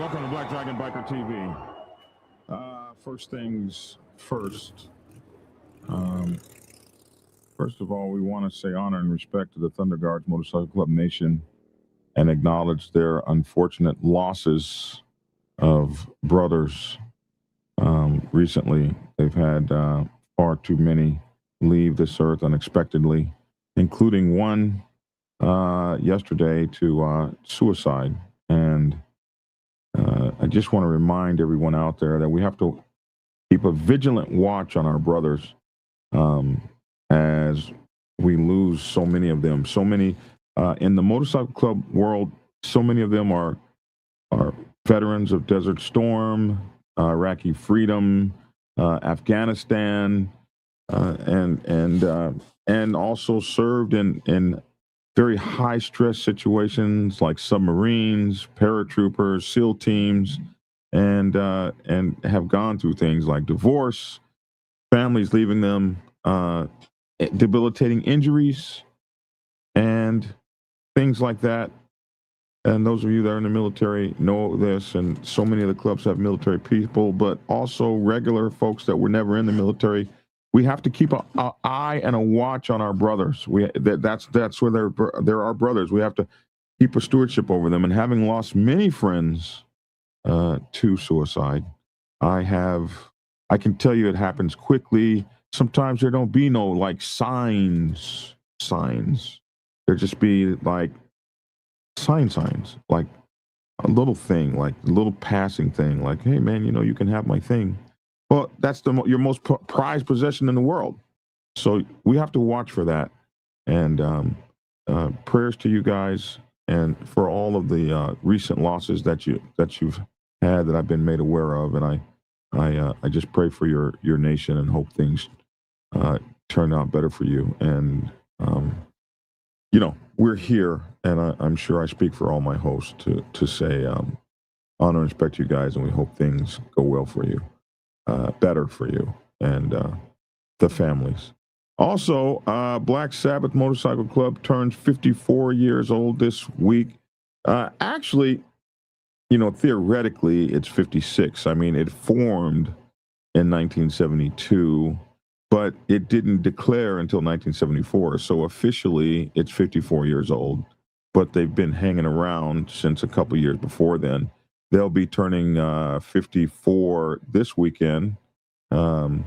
Welcome to Black Dragon Biker TV. First things first. First of all, we want to say honor and respect to the Thunder Guards Motorcycle Club Nation and acknowledge their unfortunate losses of brothers. Recently, they've had far too many leave this earth unexpectedly, including one yesterday to suicide. And I just want to remind everyone out there that we have to keep a vigilant watch on our brothers as we lose so many of them. So many in the motorcycle club world, so many of them are veterans of Desert Storm, Iraqi freedom, Afghanistan, and also served in very high stress situations like submarines, paratroopers, SEAL teams, and have gone through things like divorce, families leaving them, debilitating injuries, and things like that. And those of you that are in the military know this, and so many of the clubs have military people, but also regular folks that were never in the military. We have to keep an eye and a watch on our brothers. That's where they're our brothers. We have to keep a stewardship over them. And having lost many friends to suicide, I can tell you it happens quickly. Sometimes there don't be no like signs. There just be like signs, like a little thing, like a little passing thing, like, hey man, you can have my thing. Well, that's your most prized possession in the world. So we have to watch for that. And prayers to you guys and for all of the recent losses that you've had that I've been made aware of. And I just pray for your nation and hope things turn out better for you. And we're here, and I'm sure I speak for all my hosts to say honor and respect you guys, and we hope things go well for you. Better for you and the families. Also, Black Sabbath Motorcycle Club turns 54 years old this week. Actually, theoretically, it's 56. I mean, it formed in 1972, but it didn't declare until 1974. So officially, it's 54 years old, but they've been hanging around since a couple years before then. They'll be turning 54 this weekend, and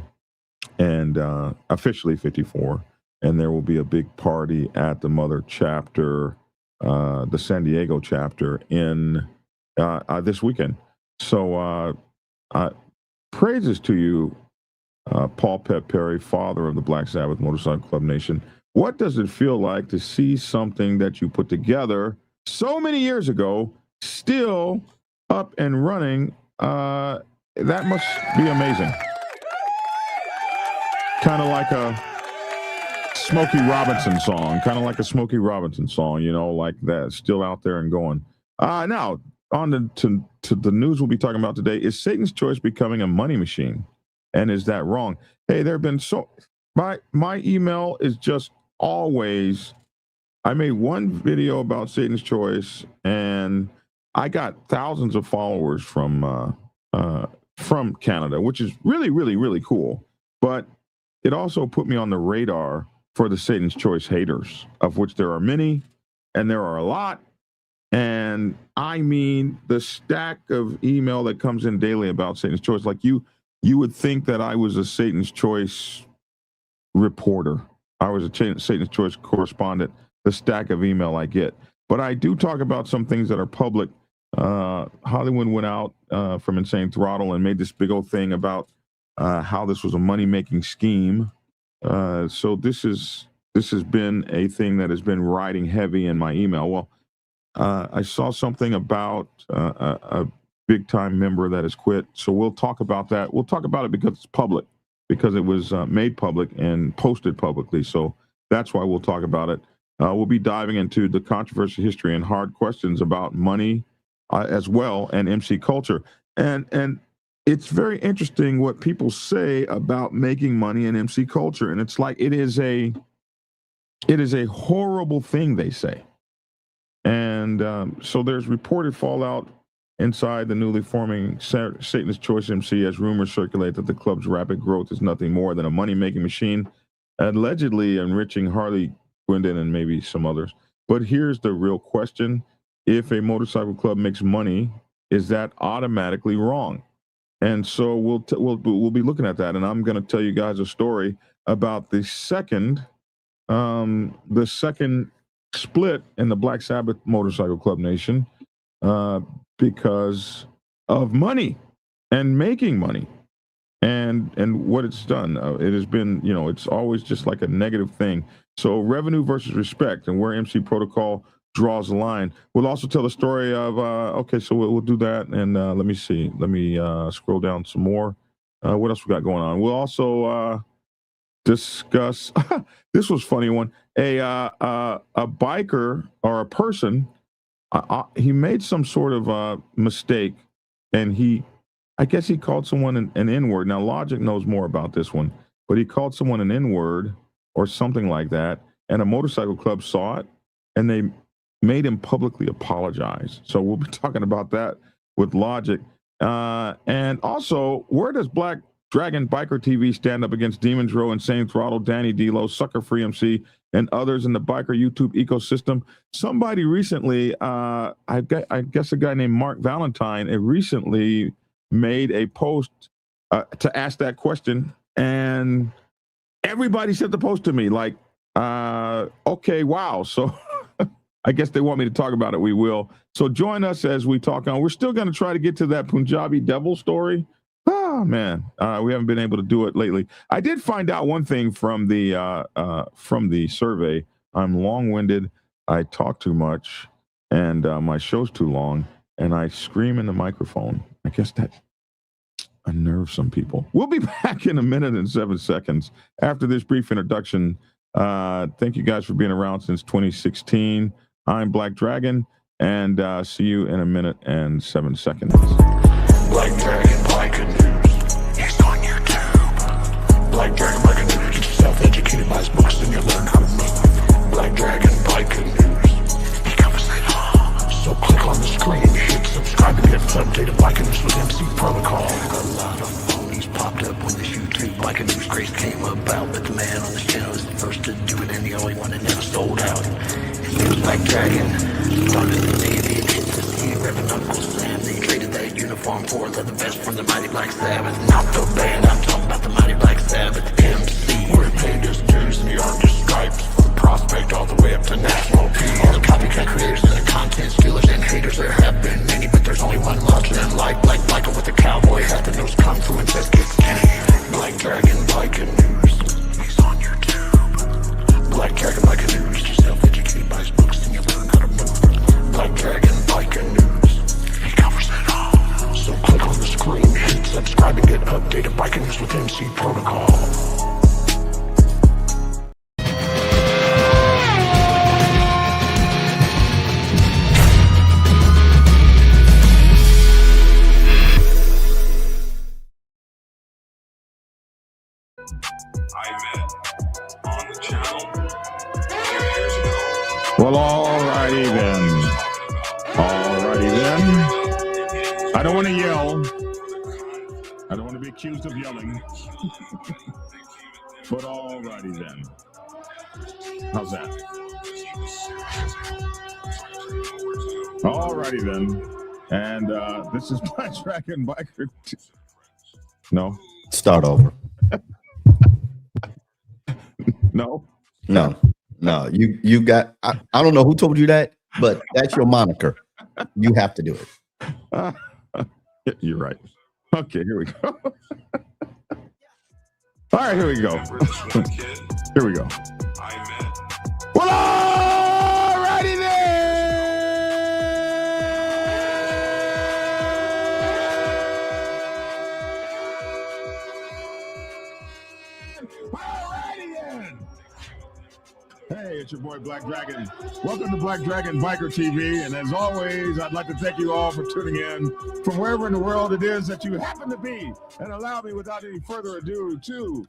officially 54. And there will be a big party at the Mother chapter, the San Diego chapter, in this weekend. So praises to you, Paul Pep Perry, father of the Black Sabbath Motorcycle Club Nation. What does it feel like to see something that you put together so many years ago still up and running? That must be amazing. Kind of like a Smokey Robinson song, like that, still out there and going. Now, on to the news we'll be talking about today. Is Satan's Choice becoming a money machine? And is that wrong? Hey, there have been my email is just always, I made one video about Satan's Choice, and I got thousands of followers from Canada, which is really, really, really cool. But it also put me on the radar for the Satan's Choice haters, of which there are many, and there are a lot. And I mean, the stack of email that comes in daily about Satan's Choice, like you would think that I was a Satan's Choice reporter. I was a Satan's Choice correspondent, the stack of email I get. But I do talk about some things that are public. Hollywood went out from Insane Throttle and made this big old thing about how this was a money-making scheme. So this has been a thing that has been riding heavy in my email. Well, I saw something about a big-time member that has quit. So we'll talk about that. We'll talk about it because it's public, because it was made public and posted publicly. So that's why we'll talk about it. We'll be diving into the controversial history and hard questions about money as well, and MC culture. And it's very interesting what people say about making money in MC culture. And it's like, it is a horrible thing, they say. And so there's reported fallout inside the newly forming Satan's Choice MC, as rumors circulate that the club's rapid growth is nothing more than a money-making machine, allegedly enriching Harley Guindon and maybe some others. But here's the real question. If a motorcycle club makes money, is that automatically wrong? And so we'll be looking at that, and I'm going to tell you guys a story about the second split in the Black Sabbath Motorcycle Club Nation because of money and making money and what it's done. It has been, it's always just like a negative thing. So revenue versus respect, and where MC Protocol draws the line. We'll also tell the story of, so we'll do that. And let me see. Let me scroll down some more. What else we got going on? We'll also discuss, this was a funny one. A biker or a person, he made some sort of mistake, and I guess he called someone an N-word. Now, Logic knows more about this one, but he called someone an N-word or something like that, and a motorcycle club saw it, and they made him publicly apologize. So we'll be talking about that with Logic. And also, where does Black Dragon Biker TV stand up against Demons Row, Insane Throttle, Danny D'Lo, Sucker Free MC, and others in the biker YouTube ecosystem? Somebody recently, I guess a guy named Mark Valentine, recently made a post to ask that question, and everybody sent the post to me like, okay, wow. So I guess they want me to talk about it. We will. So join us as we talk on. We're still going to try to get to that Punjabi devil story. Oh, man. We haven't been able to do it lately. I did find out one thing from the survey. I'm long-winded. I talk too much, and my show's too long, and I scream in the microphone. I guess that unnerves some people. We'll be back in a minute and 7 seconds after this brief introduction. Thank you guys for being around since 2016. I'm Black Dragon, and see you in a minute and 7 seconds. Black Dragon Biker News. He's on YouTube. Black Dragon Biker News. Get yourself educated by his books and you'll learn how to move. Black Dragon Biker News. He covers it all. So click on the screen, hit subscribe and get updated Biker News with MC Protocol. A lot of phonies popped up when this YouTube Biker News craze came about, but the man on this channel is the first to do it and the only one that never sold out. His name was Black Dragon. Started the day of the hits to see Reverend Uncle Sam. They traded that uniform for the best from the mighty Black Sabbath. Not the band, I'm talking about the mighty Black Sabbath MC. We're paid his dues and the artist stripes, from prospect all the way up to national peace. All the copycat creators and the content stealers and haters, there have been many, but there's only one larger than life. Like Michael with the cowboy hat that knows kung fu and says kick Kenny. Black Dragon Biker News. He's on YouTube. Black Dragon Biker News. Get yourself educated by his books and you'll learn how to move. Black Dragon Biker News. He covers it all. So click on the screen, hit subscribe and get updated Biker News with MC Protocol. I met on the channel a few years ago. Well, alrighty then. Alrighty then. I don't want to yell. I don't want to be accused of yelling. But alrighty then. How's that? Alrighty then. And this is Black Dragon Biker. No. Start over. No. You got. I don't know who told you that, but that's your moniker. You have to do it. You're right. Okay, here we go. All right, here we go. Here we go. Well, alrighty then. Alrighty then. Hey, it's your boy Black Dragon. Welcome to Black Dragon Biker TV, and as always, I'd like to thank you all for tuning in from wherever in the world it is that you happen to be, and allow me, without any further ado, to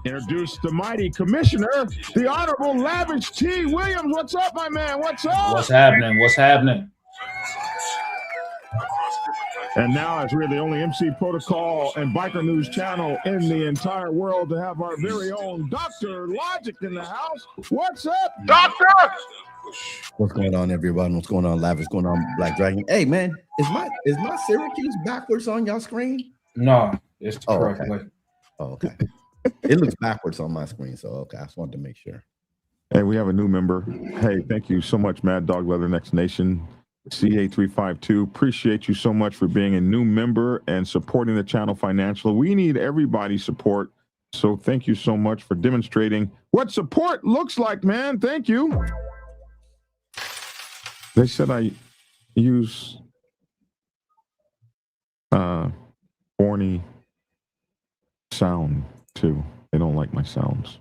introduce the mighty commissioner, the Honorable Lavish T. Williams. What's up, my man? What's up? What's happening? What's happening? And now, as we're the only MC protocol and biker news channel in the entire world to have our very own Dr. Logic in the house. What's up, Doctor? What's going on, everyone? What's going on, Lav? What's going on, Black Dragon? Hey, man, is my Syracuse backwards on y'all screen? No, it's the correct okay. way. Oh, okay. It looks backwards on my screen, so okay. I just wanted to make sure. Hey, we have a new member. Hey, thank you so much, Mad Dog Leather Next Nation. CA352, appreciate you so much for being a new member and supporting the channel financially. We need everybody's support, so thank you so much for demonstrating what support looks like, man. Thank you. They said I use horny sound too. They don't like my sounds.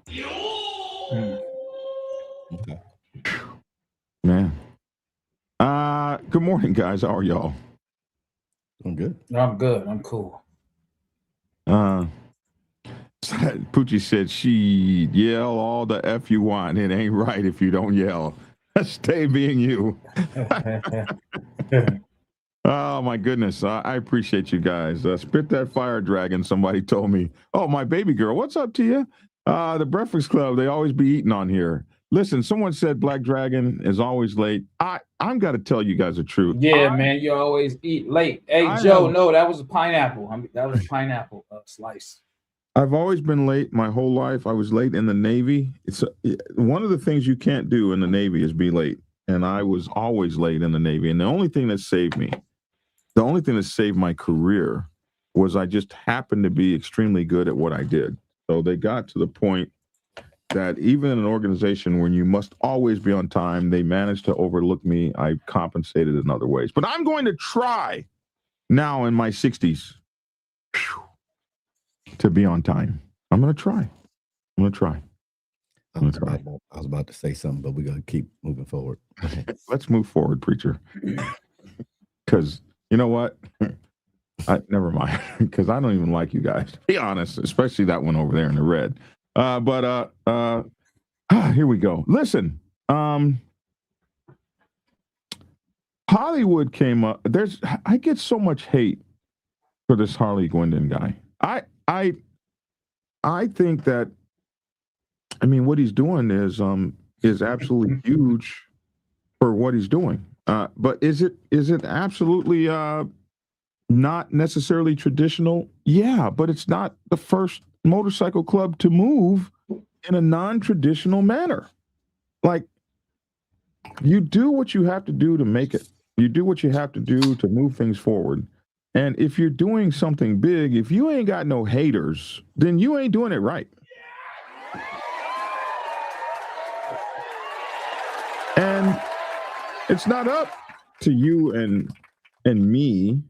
Okay. Man. Good morning, guys. How are y'all? I'm good. I'm good. I'm cool. Poochie said she'd yell all the F you want. It ain't right if you don't yell. Stay being you. Oh, my goodness. I appreciate you guys. Spit that fire, dragon. Somebody told me. Oh, my baby girl. What's up to you? The Breakfast Club. They always be eating on here. Listen, someone said Black Dragon is always late. I'm got to tell you guys the truth. Yeah, man, you always eat late. Hey, Joe, no, that was a pineapple. That was a pineapple slice. I've always been late my whole life. I was late in the Navy. It's one of the things you can't do in the Navy is be late. And I was always late in the Navy. And the only thing that saved my career was I just happened to be extremely good at what I did. So they got to the point that even in an organization where you must always be on time, they managed to overlook me. I compensated in other ways. But I'm going to try now in my 60s to be on time. I'm going to try. I was about to say something, but we're going to keep moving forward. Let's move forward, preacher. Because you know what? Never mind. Because I don't even like you guys, to be honest, especially that one over there in the red. Here we go. Listen, Hollywood came up. I get so much hate for this Harley Guindon guy. I think that, I mean, what he's doing is absolutely huge for what he's doing. But is it absolutely not necessarily traditional? Yeah, but it's not the first motorcycle club to move in a non-traditional manner. Like, you do what you have to do to make it. You do what you have to do to move things forward. And if you're doing something big, if you ain't got no haters, then you ain't doing it right. And it's not up to you and me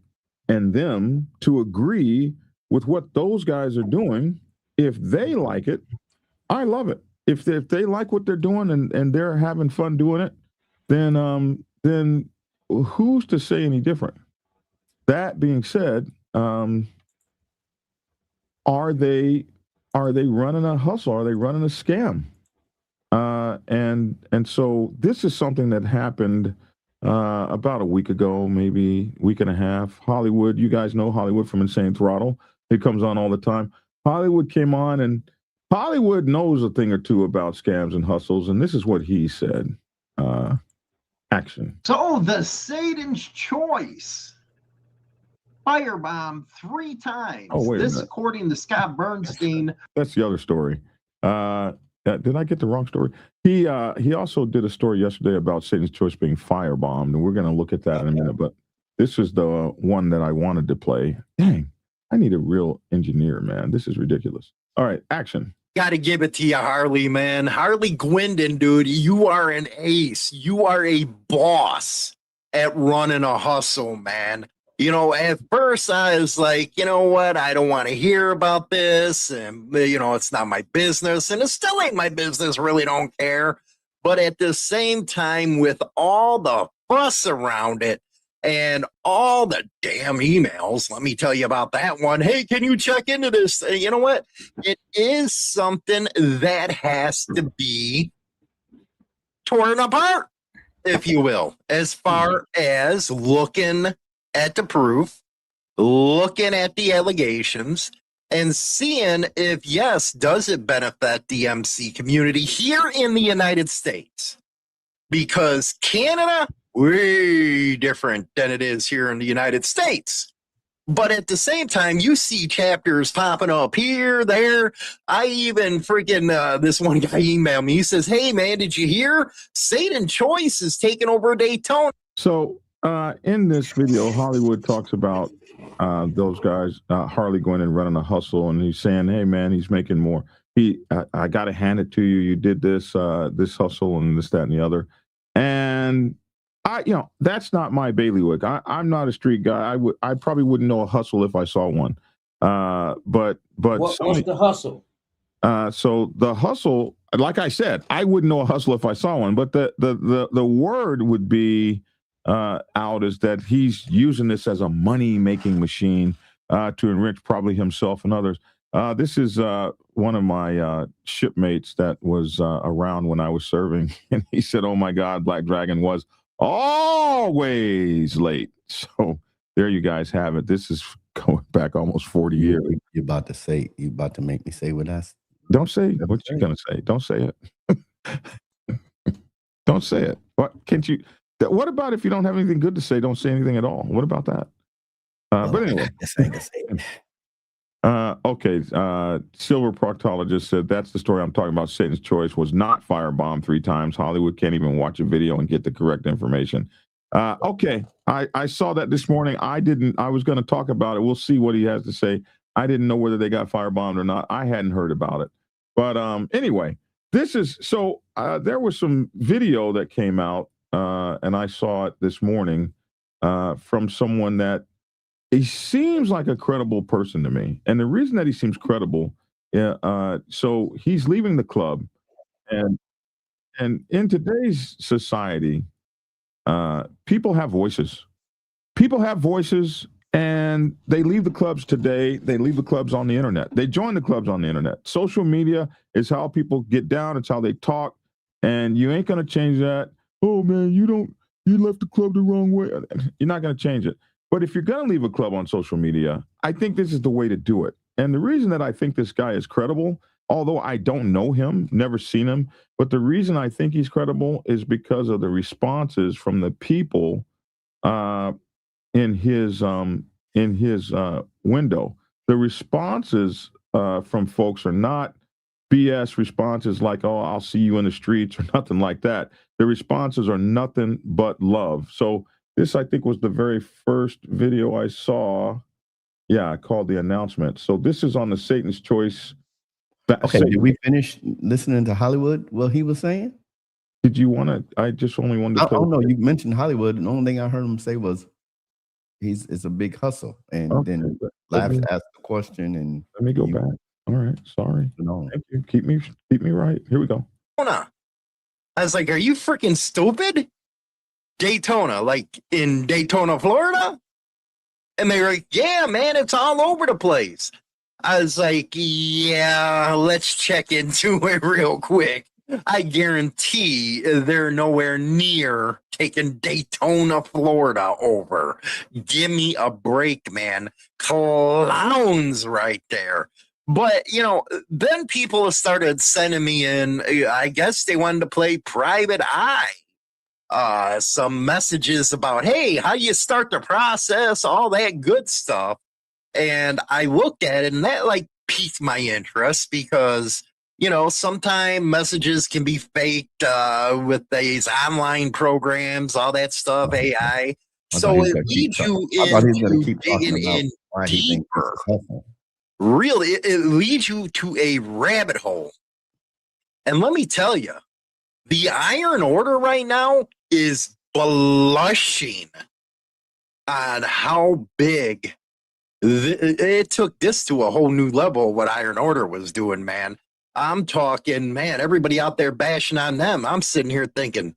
and them to agree with what those guys are doing. If they like it, I love it. If they like what they're doing and they're having fun doing it, then who's to say any different? That being said, are they running a hustle? Are they running a scam? And so this is something that happened about a week ago, maybe week and a half. Hollywood, you guys know Hollywood from Insane Throttle. It comes on all the time. Hollywood came on, and Hollywood knows a thing or two about scams and hustles, and this is what he said. Action. So the Satan's Choice firebomb 3 times. Oh, wait a this minute. according to Scott Bernstein. That's the other story. Did I get the wrong story? He also did a story yesterday about Satan's Choice being firebombed, and we're going to look at that in a minute. But this is the one that I wanted to play. Dang, I need a real engineer, man. This is ridiculous. All right, action. Got to give it to you, Harley, man. Harley Guindon, dude, you are an ace. You are a boss at running a hustle, man. You know, at first I was like, you know what? I don't want to hear about this. And, you know, it's not my business. And it still ain't my business. Really don't care. But at the same time, with all the fuss around it and all the damn emails, let me tell you about that one. Hey, can you check into this? You know what? It is something that has to be torn apart, if you will, as far as looking at the proof, looking at the allegations, and seeing if, yes, does it benefit the MC community here in the United States? Because Canada, way different than it is here in the United States. But at the same time, you see chapters popping up here, there. I even freaking, this one guy emailed me. He says, hey, man, did you hear? Satan Choice is taking over Daytona. So in this video, Hollywood talks about those guys, Harley Guindon running a hustle, and he's saying, hey, man, he's making more. I got to hand it to you. You did this hustle and this, that, and the other. And that's not my bailiwick. I'm not a street guy. I probably wouldn't know a hustle if I saw one. But what's the hustle? So the hustle, like I said, I wouldn't know a hustle if I saw one. But the word would be out is that he's using this as a money making machine to enrich probably himself and others. This is one of my shipmates that was around when I was serving, and he said, "Oh my God, Black Dragon was always late." So there you guys have it. This is going back almost 40 years. You about to make me say what I said. Don't say what you're gonna say. Don't say it. Don't say it. What can't you? What about if you don't have anything good to say? Don't say anything at all. What about that? But anyway. Okay. Silver Proctologist said that's the story I'm talking about. Satan's Choice was not firebombed 3 times. Hollywood can't even watch a video and get the correct information. Okay. I saw that this morning. I was going to talk about it. We'll see what he has to say. I didn't know whether they got firebombed or not. I hadn't heard about it. But anyway, this is so there was some video that came out and I saw it this morning from someone that he seems like a credible person to me. And the reason that he seems credible, so he's leaving the club, and in today's society, people have voices. People have voices, and they leave the clubs today. They leave the clubs on the internet. They join the clubs on the internet. Social media is how people get down. It's how they talk, and you ain't gonna change that. Oh man, you left the club the wrong way. You're not gonna change it. But if you're going to leave a club on social media, I think this is the way to do it. And the reason that I think this guy is credible, although I don't know him, never seen him, but the reason I think he's credible is because of the responses from the people in his window. The responses from folks are not BS responses like, oh, I'll see you in the streets or nothing like that. The responses are nothing but love. So this, I think, was the very first video I saw. Yeah, called The Announcement. So this is on the Satan's Choice. Okay, did we finish listening to Hollywood? What he was saying? Did you want to? I just only wanted to. I don't know. You mentioned Hollywood, and the only thing I heard him say was it's a big hustle. And Okay, then Laughs asked the question, and let me go back. All right, sorry. No. Thank you. Keep me right. Here we go. I was like, are you freaking stupid? Daytona, like in Daytona, Florida? And they were like, yeah, man, it's all over the place. I was like, yeah, let's check into it real quick. I guarantee they're nowhere near taking Daytona, Florida over. Give me a break, man. Clowns right there. But, then people started sending me in, I guess they wanted to play Private Eye. Some messages about, hey, how you start the process, all that good stuff. And I looked at it, and that piqued my interest because, sometimes messages can be faked with these online programs, all that stuff, AI. So it leads you into digging in deeper. Really, it leads you to a rabbit hole. And let me tell you, the Iron Order right now is blushing on how big it took this to a whole new level. What Iron Order was doing, man. I'm talking, man, everybody out there bashing on them. I'm sitting here thinking,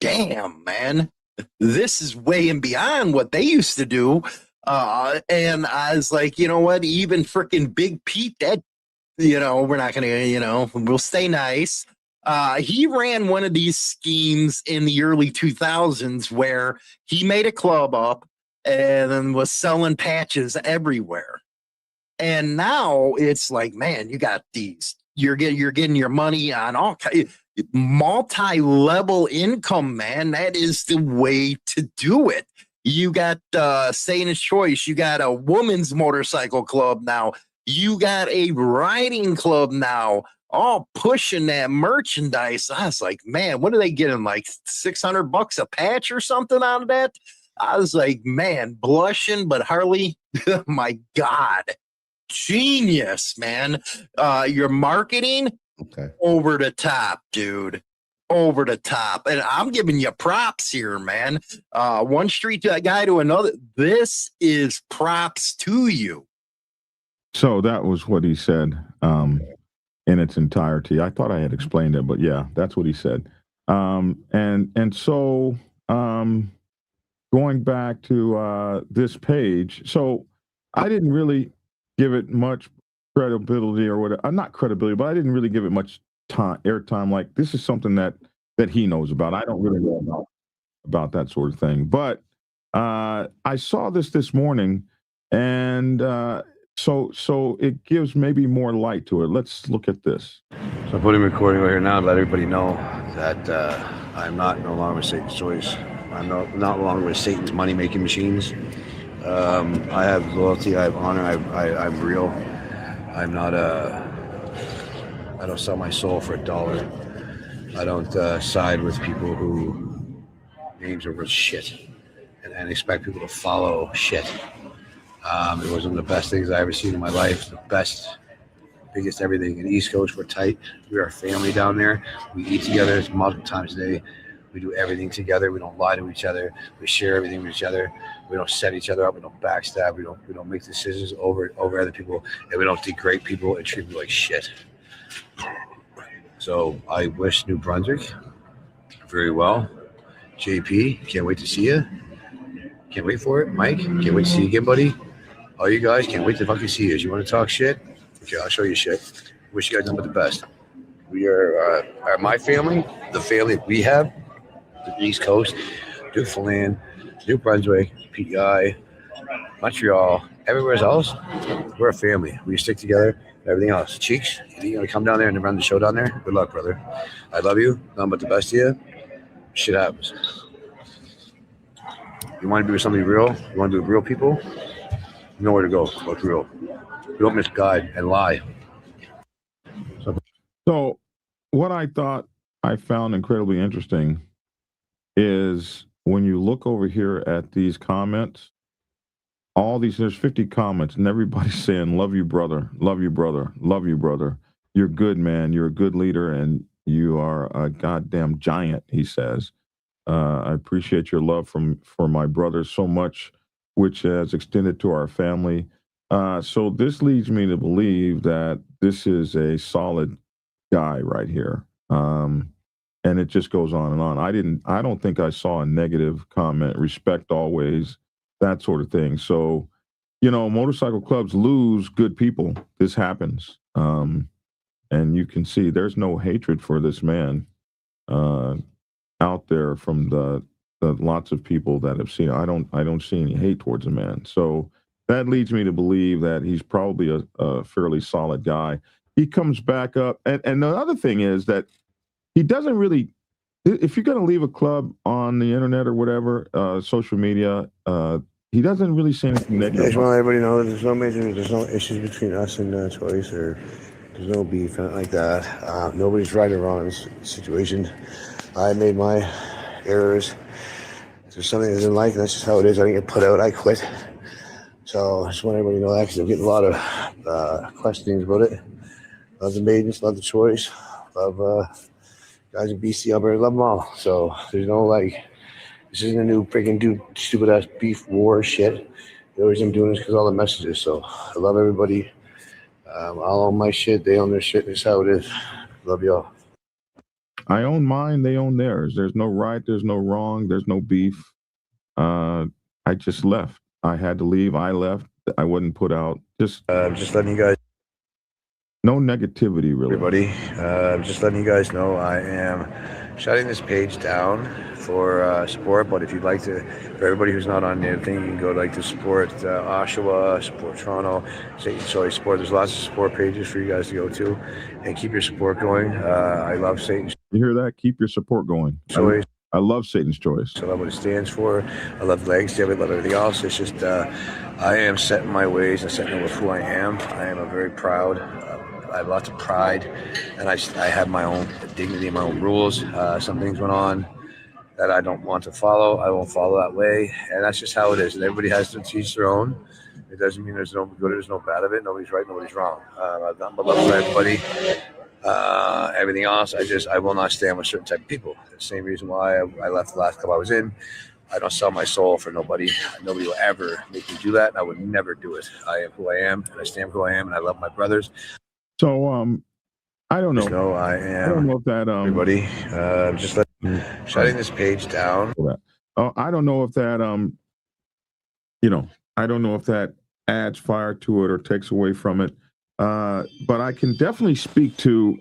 damn, man, this is way and beyond what they used to do. And I was like, you know what? Even freaking Big Pete, that, we're not going to, we'll stay nice. He ran one of these schemes in the early 2000s where he made a club up and then was selling patches everywhere. And now it's like, man, you got these. You're getting your money on all multi-level income, man. That is the way to do it. You got Satan's Choice. You got a women's motorcycle club now. You got a riding club now. All pushing that merchandise. I was like, man, what are they getting? Like $600 a patch or something out of that? I was like, man, blushing. But Harley, my God, genius, man. Your marketing, Okay. over the top, dude. Over the top. And I'm giving you props here, man. One street guy to another. This is props to you. So that was what he said in its entirety. I thought I had explained it, but yeah, that's what he said. And so going back to this page, so I didn't really give it much credibility or whatever. Not credibility, but I didn't really give it much airtime. Like, this is something that he knows about. I don't really know about that sort of thing. But I saw this morning, and so it gives maybe more light to it. Let's look at this. So I'm putting recording right here now to let everybody know that I'm no longer with Satan's Choice. I'm not longer with Satan's money-making machines. I have loyalty. I have honor. I'm real. I'm not I don't sell my soul for $1. I don't side with people who names are worth shit and expect people to follow shit. It was one of the best things I ever seen in my life. The best, biggest everything. In the East Coast, we're tight. We are a family down there. We eat together multiple times a day. We do everything together. We don't lie to each other. We share everything with each other. We don't set each other up. We don't backstab. We don't make decisions over other people, and we don't degrade people and treat people like shit. So I wish New Brunswick very well. JP, can't wait to see you. Can't wait for it. Mike, can't wait to see you again, buddy. All you guys, can't wait to fucking see you. You want to talk shit? Okay, I'll show you shit. Wish you guys nothing but the best. We are my family, the family we have, the East Coast, Newfoundland, New Brunswick, PEI, Montreal, everywhere else. We're a family. We stick together. Everything else. Cheeks, you gonna come down there and run the show down there? Good luck, brother. I love you. Nothing but the best of you. Shit happens. You want to be with somebody real? You want to be with real people? You know where to go. What's real? You don't misguide and lie. So what I thought I found incredibly interesting is when you look over here at these comments, there's 50 comments, and everybody's saying, love you, brother, love you, brother, love you, brother. You're good, man. You're a good leader, and you are a goddamn giant, he says. I appreciate your love for my brother so much, which has extended to our family. So this leads me to believe that this is a solid guy right here. And it just goes on and on. I don't think I saw a negative comment. Respect always, that sort of thing. So, motorcycle clubs lose good people. This happens. And you can see there's no hatred for this man out there from the lots of people that have seen. I don't see any hate towards the man. So that leads me to believe that he's probably a fairly solid guy. He comes back up. And the other thing is that he doesn't really, if you're going to leave a club on the internet or whatever, social media, he doesn't really say anything negative. I just want everybody to know that there's no issues between us and Choice, or there's no beef, nothing like that. Nobody's right or wrong in this situation. I made my errors. If there's something I didn't like, that's just how it is. I didn't get put out. I quit. So I just want everybody to know that, because I'm getting a lot of questionings about it. Love the Maidens, love the Choice, love guys in BC, Alberta, love them all. So there's no this isn't a new freaking stupid ass beef war shit. The only reason I'm doing this because all the messages. So I love everybody. I'll own my shit. They own their shit. That's how it is. Love y'all. I own mine. They own theirs. There's no right. There's no wrong. There's no beef. I just left. I had to leave. I left. I wasn't put out. Just letting you guys. No negativity, really. Everybody, just letting you guys know I am shutting this page down for support. But if you'd like to, for everybody who's not on the thing, you can go like to support Oshawa, support Toronto, Satan's Choice support. There's lots of support pages for you guys to go to, and keep your support going. I love Satan's You hear that? Keep your support going. Choice. I love Satan's Choice. I love what it stands for. I love the legacy of it. I love everything else. It's just I am set in my ways and set in with who I am. I am a very proud. I have lots of pride, and I have my own dignity and my own rules. Some things went on that I don't want to follow. I won't follow that way, and that's just how it is. And everybody has to teach their own. It doesn't mean there's no good, there's no bad of it. Nobody's right, nobody's wrong. I've got my love for everybody. Everything else, I will not stand with certain type of people. The same reason why I left the last club I was in. I don't sell my soul for nobody. Nobody will ever make me do that, and I would never do it. I am who I am, and I stand for who I am, and I love my brothers. So I don't know. Just know I am. I don't know if that everybody. Shutting this page down. I don't know if that I don't know if that adds fire to it or takes away from it. But I can definitely speak to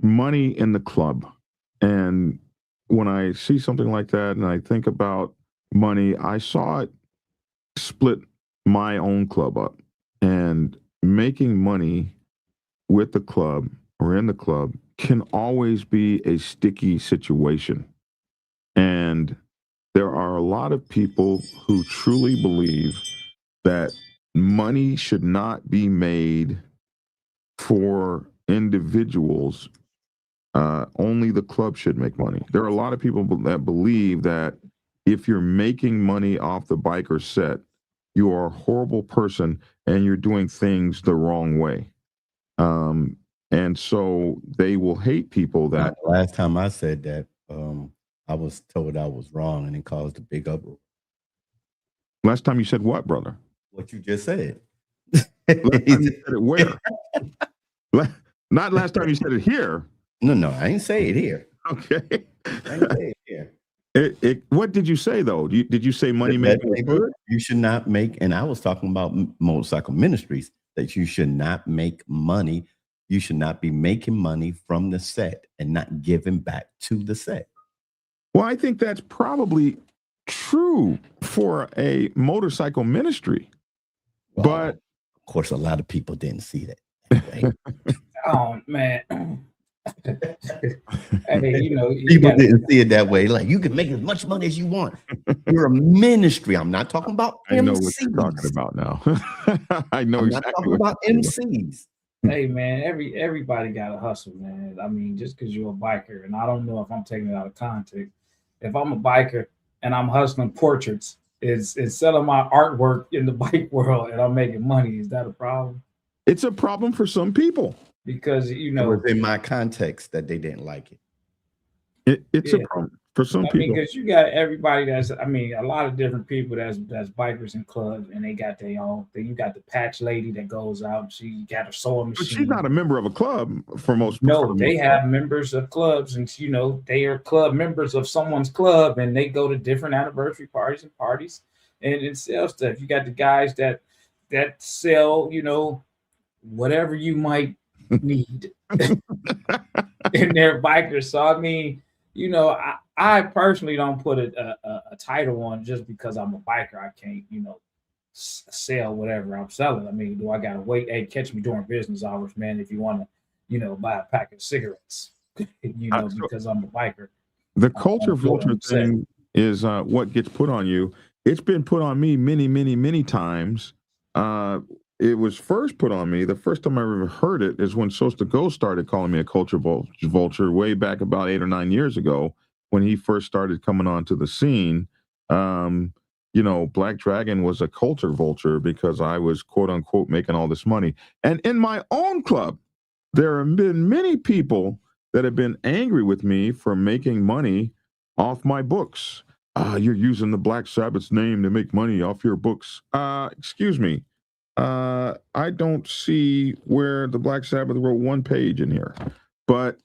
money in the club. And when I see something like that and I think about money, I saw it split my own club up, and making money with the club or in the club can always be a sticky situation. And there are a lot of people who truly believe that money should not be made for individuals. Only the club should make money. There are a lot of people that believe that if you're making money off the biker set, you are a horrible person and you're doing things the wrong way. And so they will hate people that. Last time I said that, I was told I was wrong, and it caused a big uproar. Last time you said what, brother? What you just said. Last time you said it where? Not last time you said it here. No, I didn't say it here. Okay. I didn't say it here. What did you say though? Did you say money making? You should not make, and I was talking about motorcycle ministries, that you should not make money. You should not be making money from the set and not giving back to the set. Well, I think that's probably true for a motorcycle ministry. Well, but of course, a lot of people didn't see that. Oh man. Hey, people didn't see it that way. Like, you can make as much money as you want. You're a ministry. I'm not talking about MCs. I know what you're talking about now. I know I'm exactly not talking about MCs. Hey man, everybody got to hustle, man. I mean, just because you're a biker, and I don't know if I'm taking it out of context. If I'm a biker and I'm hustling portraits, is selling my artwork in the bike world, and I'm making money, is that a problem? It's a problem for some people. Because it was in my context that they didn't like it. It's a problem for some people. Because you got everybody a lot of different people that's bikers and clubs, and they got their own thing. You got the patch lady that goes out, she got her sewing machine. But she's not a member of a club for most. No, they have members of clubs, and they are club members of someone's club, and they go to different anniversary parties and sell stuff. You got the guys that sell, whatever you might need in their bikers. So I mean, I personally don't put a title on just because I'm a biker. I can't, sell whatever I'm selling. I mean, do I gotta wait? Hey, catch me during business hours, man, if you want to, buy a pack of cigarettes, because I'm a biker. The culture vulture thing is what gets put on you. It's been put on me many, many, many times. It was first put on me. The first time I ever heard it is when Sosta Ghost started calling me a culture vulture way back about 8 or 9 years ago when he first started coming onto the scene. Black Dragon was a culture vulture because I was, quote unquote, making all this money. And in my own club, there have been many people that have been angry with me for making money off my books. You're using the Black Sabbath's name to make money off your books. Excuse me. I don't see where the Black Sabbath wrote one page in here. But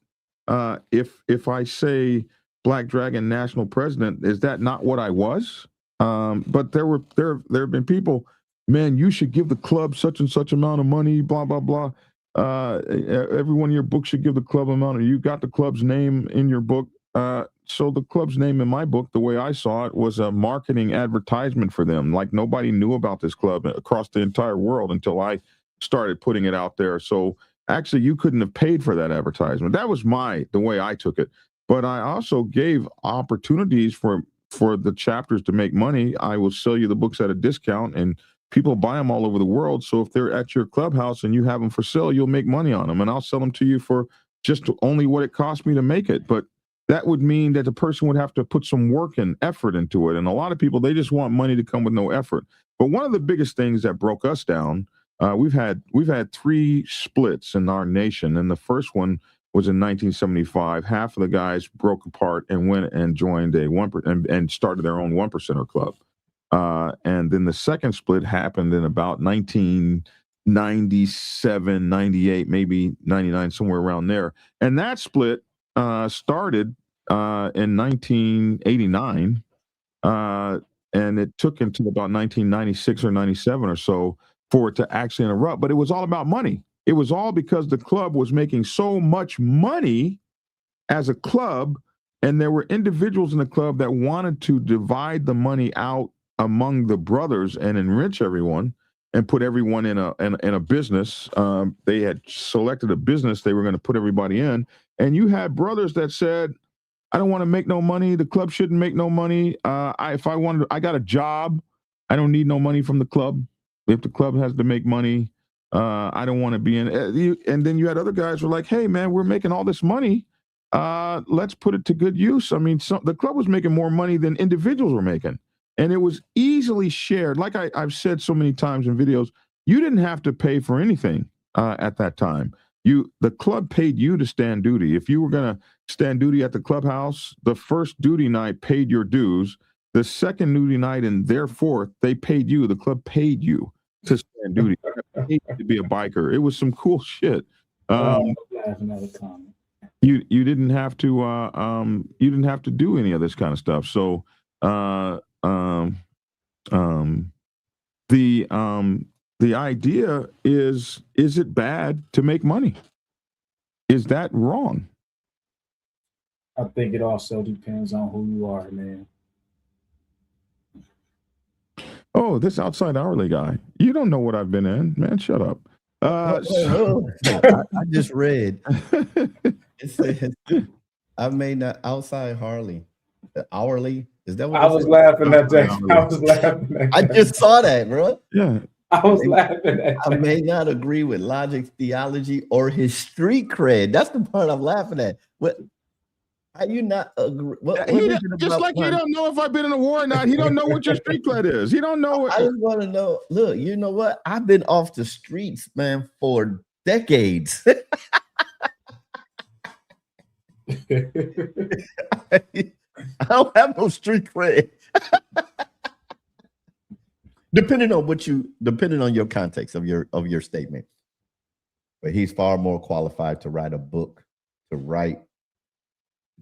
if I say Black Dragon national president, is that not what I was? But there have been people, man, you should give the club such and such amount of money, blah, blah, blah. every one of your books should give the club amount, or you got the club's name in your book. So the club's name in my book, the way I saw it, was a marketing advertisement for them. Like nobody knew about this club across the entire world until I started putting it out there. So actually, you couldn't have paid for that advertisement. That was the way I took it. But I also gave opportunities for the chapters to make money. I will sell you the books at a discount, and people buy them all over the world. So if they're at your clubhouse and you have them for sale, you'll make money on them, and I'll sell them to you for just only what it cost me to make it. But that would mean that the person would have to put some work and effort into it. And a lot of people, they just want money to come with no effort. But one of the biggest things that broke us down, we've had 3 splits in our nation, and the first one was in 1975. Half of the guys broke apart and went and joined and started their own 1%er club. And then the second split happened in about 1997, 98, maybe 99, somewhere around there. And that split started in 1989, and it took until about 1996 or 97 or so for it to actually erupt. But it was all about money. It was all because the club was making so much money as a club, and there were individuals in the club that wanted to divide the money out among the brothers and enrich everyone and put everyone in a business. They had selected a business they were going to put everybody in. And you had brothers that said, I don't want to make no money. The club shouldn't make no money. I got a job. I don't need no money from the club. If the club has to make money, I don't want to be in. And then you had other guys who were like, hey, man, we're making all this money. Let's put it to good use. I mean, the club was making more money than individuals were making. And it was easily shared. Like I've said so many times in videos, you didn't have to pay for anything at that time. The club paid you to stand duty. If you were going to stand duty at the clubhouse, the first duty night paid your dues. The second duty night and thereafter, they paid you. The club paid you to stand duty. To be a biker. It was some cool shit. You didn't have to do any of this kind of stuff. So the idea is it bad to make money? Is that wrong? I think it also depends on who you are, man. Oh, this outside hourly guy. You don't know what I've been in, man. Shut up. I just read. It says, I made that outside Harley. Hourly. Is that what I was laughing at that? I was laughing at that. I just saw that, bro. Yeah. I was laughing at I that. may not agree with Logic's theology or his street cred. That's the part I'm laughing at. What? How you not agree? Just like he don't know if I've been in a war or not. He don't know what your street cred is. He don't know. I just want to know. Look, you know what? I've been off the streets, man, for decades. I don't have no street cred. Depending on your context of your statement. But he's far more qualified to write a book,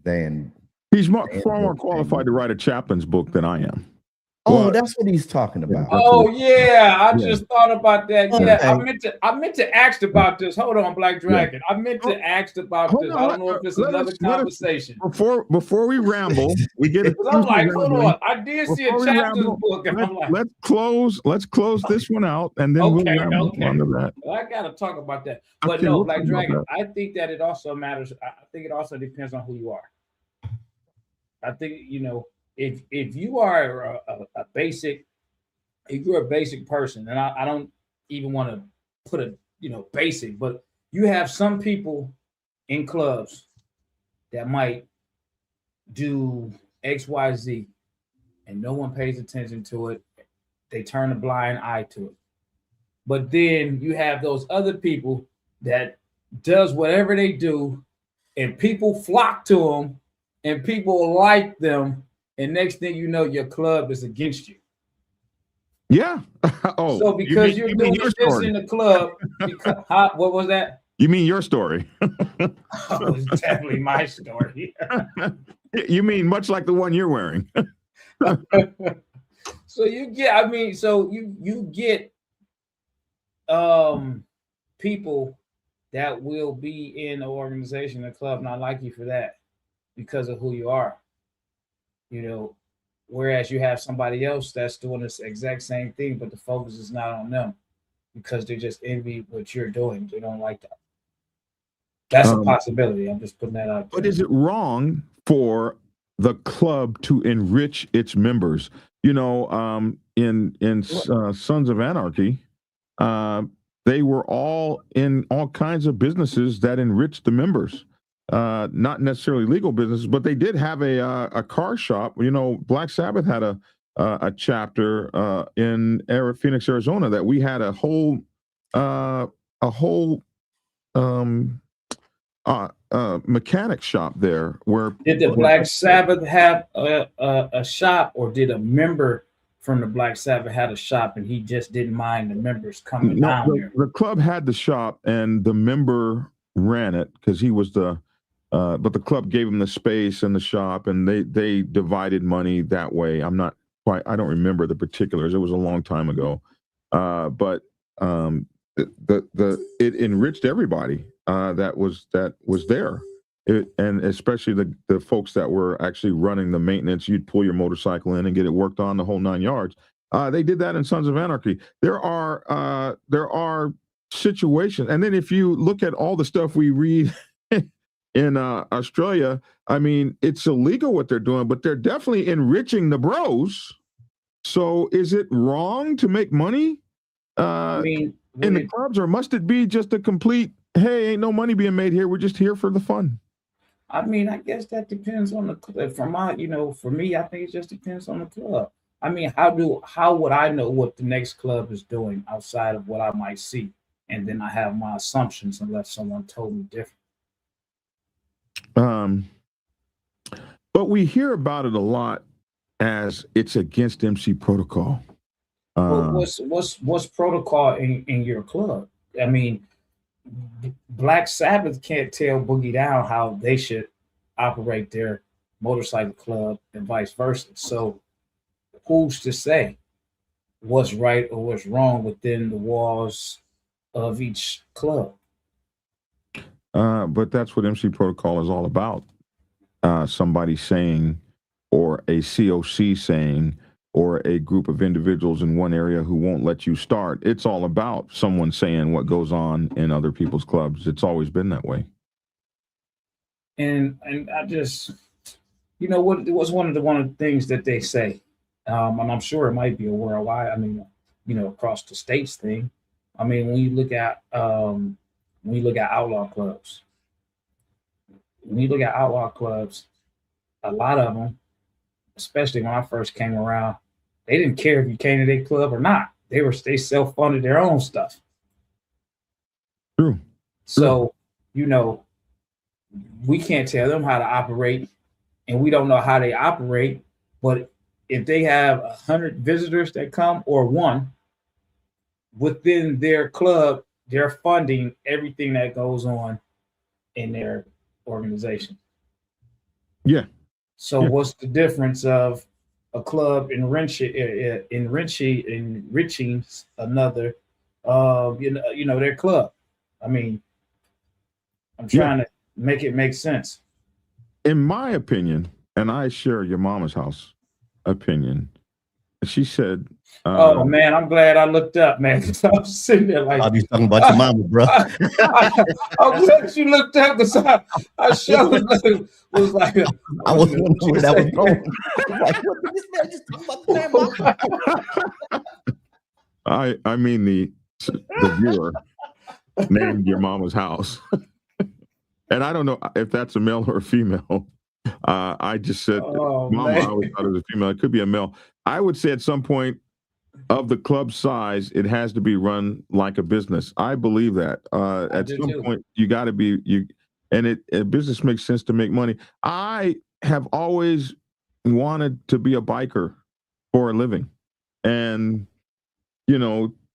than he's far more qualified to write a chaplain's book than I am. Oh, that's what he's talking about. Oh yeah, I just thought about that. Yeah, I meant to ask about this. Hold on, Black Dragon. I meant to ask about this. I don't know if it's another conversation. Before we ramble, we get it. I'm like, hold on. I did see a chapter's book, and I'm like, let's close this one out, and then we'll ramble onto that. Well, I gotta talk about that. But no, Black Dragon. I think that it also matters. I think it also depends on who you are. I think if you are a basic, if you're a basic person, and I don't even want to put a basic, but you have some people in clubs that might do XYZ and no one pays attention to it. They turn a blind eye to it. But then you have those other people that does whatever they do, and people flock to them, and people like them. And next thing you know, your club is against you. Yeah. So because you're doing this in the club, what was that? You mean your story? Oh, it's definitely my story. You mean much like the one you're wearing? So you get, you get people that will be in the organization, the club, not like you for that because of who you are. You know, whereas you have somebody else that's doing this exact same thing, but the focus is not on them because they just envy what you're doing. They don't like that. That's a possibility. I'm just putting that out there. But is it wrong for the club to enrich its members? You know, in Sons of Anarchy, they were all in all kinds of businesses that enriched the members. Not necessarily legal businesses, but they did have a car shop. You know, Black Sabbath had a chapter in Phoenix, Arizona, that we had a whole mechanic shop there. Where Did the Black Sabbath have a shop, or did a member from the Black Sabbath had a shop and he just didn't mind the members coming down there? The club had the shop and the member ran it because he was but the club gave him the space and the shop, and they divided money that way. I don't remember the particulars. It was a long time ago. But it enriched everybody that was there. And especially the folks that were actually running the maintenance. You'd pull your motorcycle in and get it worked on, the whole 9 yards. They did that in Sons of Anarchy. There are situations, and then if you look at all the stuff we read in Australia, I mean, it's illegal what they're doing, but they're definitely enriching the bros. So is it wrong to make money in the clubs, or must it be just a complete, hey, ain't no money being made here, we're just here for the fun? I mean, I guess that depends on the club. For me, I think it just depends on the club. I mean, how would I know what the next club is doing outside of what I might see? And then I have my assumptions unless someone told me different. But we hear about it a lot as it's against MC protocol. What's protocol in your club? I mean, Black Sabbath can't tell Boogie Down how they should operate their motorcycle club and vice versa. So who's to say what's right or what's wrong within the walls of each club? But that's what MC protocol is all about. Somebody saying, or a COC saying, or a group of individuals in one area who won't let you start. It's all about someone saying what goes on in other people's clubs. It's always been that way. And I just, what was one of the things that they say, and I'm sure it might be a worldwide, I mean, across the states thing. I mean, when you look at outlaw clubs, a lot of them, especially when I first came around, they didn't care if you came to their club or not. They self-funded their own stuff. True. So, we can't tell them how to operate, and we don't know how they operate. But if they have 100 visitors that come, or one, within their club, they're funding everything that goes on in their organization. Yeah. So what's the difference of a club enriching another, their club? I mean, I'm trying to make it make sense. In my opinion, and I share your mama's house opinion, she said, oh man, I'm glad I looked up, man. I was sitting there like, I'll be talking about your mama, bro. I'm glad you looked up because I showed was like, I was wondering where that was going. Like, what did this man just talk about the mama? I mean the viewer named your mama's house. And I don't know if that's a male or a female. I just said, mama, I always thought it was a female. It could be a male. I would say at some point of the club size, it has to be run like a business. I believe that. At some point, you got to be, a business makes sense to make money. I have always wanted to be a biker for a living. And,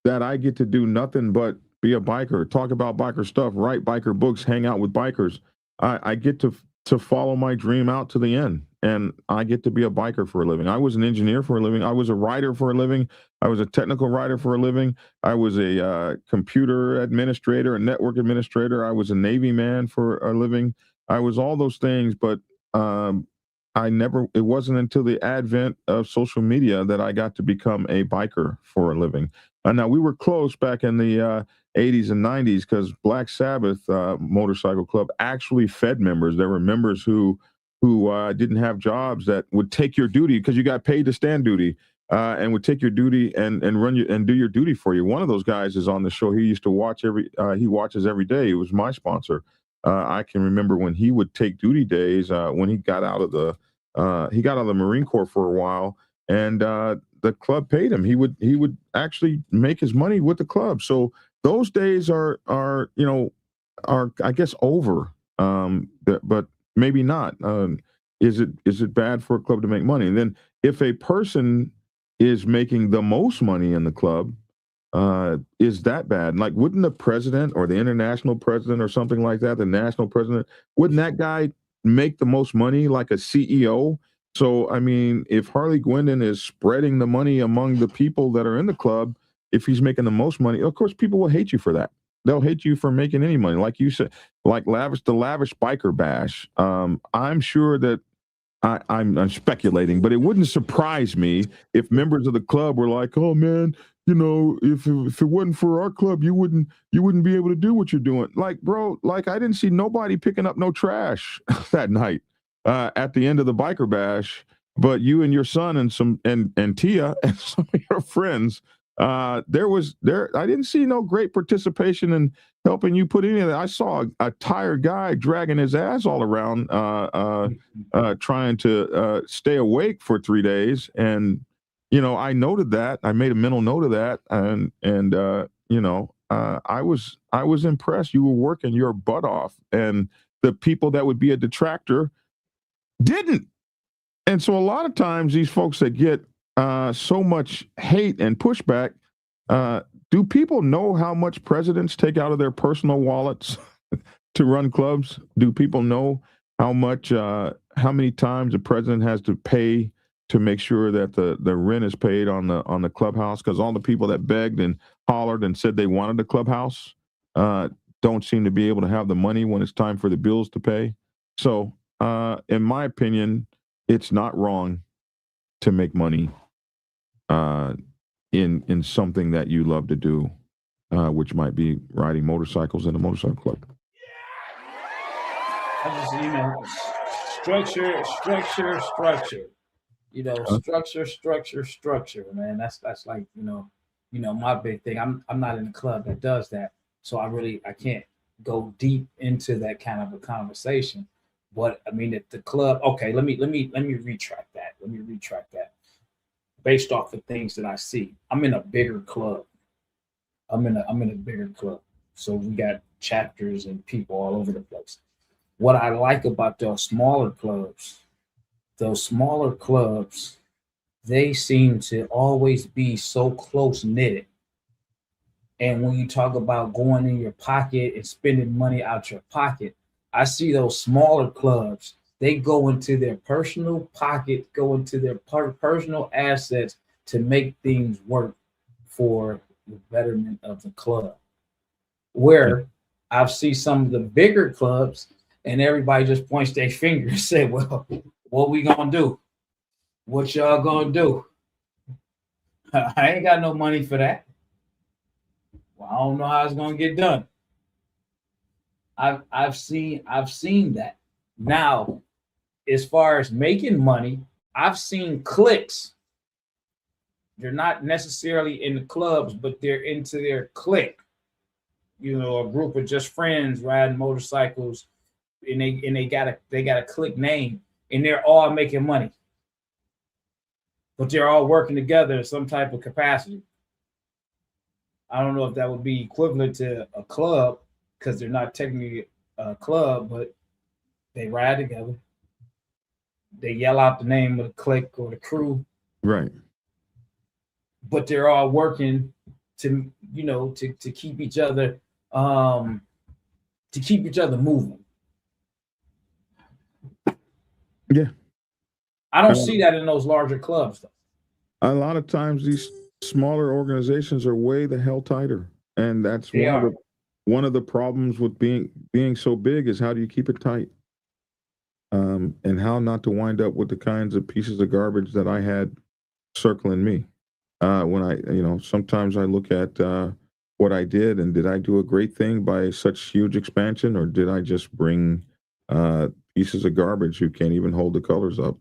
that I get to do nothing but be a biker, talk about biker stuff, write biker books, hang out with bikers. I get to follow my dream out to the end. and I get to be a biker for a living. I was an engineer for a living. I was a writer for a living. I was a technical writer for a living. I was a computer administrator, a network administrator. I was a Navy man for a living. I was all those things, but it wasn't until the advent of social media that I got to become a biker for a living. Now, we were close back in the 80s and 90s because Black Sabbath motorcycle club actually fed members. There were members who didn't have jobs that would take your duty because you got paid to stand duty and would take your duty and run you and do your duty for you. One of those guys is on the show. He used to watch he watches every day. It was my sponsor. I can remember when he would take duty days when he got out of the Marine Corps for a while, and the club paid him. He would actually make his money with the club. So those days are I guess over, but maybe not. Is it bad for a club to make money? And then if a person is making the most money in the club, is that bad? Like, wouldn't the president or the international president or something like that, the national president, wouldn't that guy make the most money like a CEO? So, I mean, if Harley Guindon is spreading the money among the people that are in the club, if he's making the most money, of course, people will hate you for that. They'll hate you for making any money. Like you said, like the lavish biker bash. I'm sure that I'm speculating, but it wouldn't surprise me if members of the club were like, "Oh man, if it wasn't for our club, you wouldn't be able to do what you're doing." Like, bro, like I didn't see nobody picking up no trash that night at the end of the biker bash, but you and your son and Tia and some of your friends. I didn't see no great participation in helping you put any of that. I saw a tired guy dragging his ass all around, trying to stay awake for 3 days. And, I noted that. I made a mental note of that. And I was impressed. You were working your butt off, and the people that would be a detractor didn't. And so a lot of times these folks that get so much hate and pushback, do people know how much presidents take out of their personal wallets to run clubs? Do people know how many times the president has to pay to make sure that the rent is paid on the clubhouse? Because all the people that begged and hollered and said they wanted the clubhouse don't seem to be able to have the money when it's time for the bills to pay. So, in my opinion, it's not wrong to make money in something that you love to do, which might be riding motorcycles in a motorcycle club. I just, structure. Structure, man. That's like, my big thing. I'm not in a club that does that. So I can't go deep into that kind of a conversation. But I mean, if the club, okay, let me retract that. Based off the things that I see, I'm in a bigger club. I'm in a bigger club. So we got chapters and people all over the place. What I like about those smaller clubs, they seem to always be so close knitted. And when you talk about going in your pocket and spending money out your pocket, I see those smaller clubs, they go into their personal pocket, go into their personal assets to make things work for the betterment of the club. Where I've seen some of the bigger clubs and everybody just points their finger and say, well, what we gonna do? What y'all gonna do? I ain't got no money for that. Well, I don't know how it's gonna get done. I've seen that. Now, as far as making money, I've seen cliques. They're not necessarily in the clubs, but they're into their clique. A group of just friends riding motorcycles, and they got a clique name, and they're all making money. But they're all working together in some type of capacity. I don't know if that would be equivalent to a club, because they're not technically a club, but they ride together. They yell out the name of the clique or the crew. Right. But they're all working to keep each other moving. Yeah. I don't see that in those larger clubs, though. A lot of times these smaller organizations are way the hell tighter, and that's They are. one of the problems with being so big is how do you keep it tight, and how not to wind up with the kinds of pieces of garbage that I had circling me. When sometimes I look at what I did, and did I do a great thing by such huge expansion, or did I just bring pieces of garbage who can't even hold the colors up?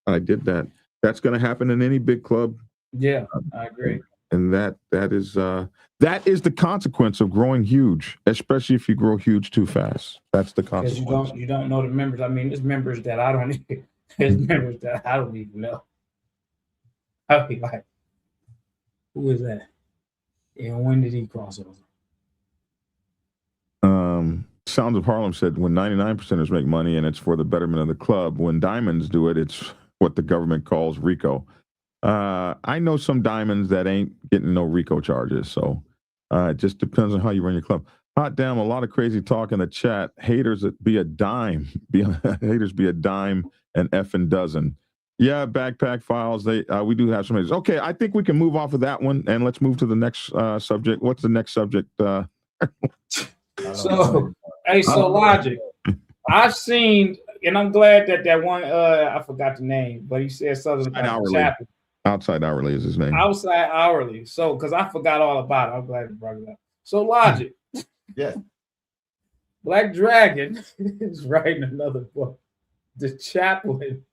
I did that. That's going to happen in any big club. Yeah, I agree. And that is the consequence of growing huge, especially if you grow huge too fast. That's the Because consequence. you don't know the members. I mean, there's members that I don't even, there's members that I don't even know. I'll be like, who is that? And when did he cross over? Sounds of Harlem said when 99%ers make money and it's for the betterment of the club, when diamonds do it, it's what the government calls RICO. I know some diamonds that ain't getting no RICO charges, so it just depends on how you run your club. Hot damn, a lot of crazy talk in the chat. Haters be a dime. Haters be a dime and effing dozen. Yeah, backpack files. We do have some haters. Okay, I think we can move off of that one and let's move to the next subject. What's the next subject? So Logic. I've seen, and I'm glad that one. I forgot the name, but he said something about the chaplain. Outside Hourly is his name. Outside Hourly. So, because I forgot all about it, I'm glad you brought it up. So, Logic. Yes. Black Dragon is writing another book. The Chaplain.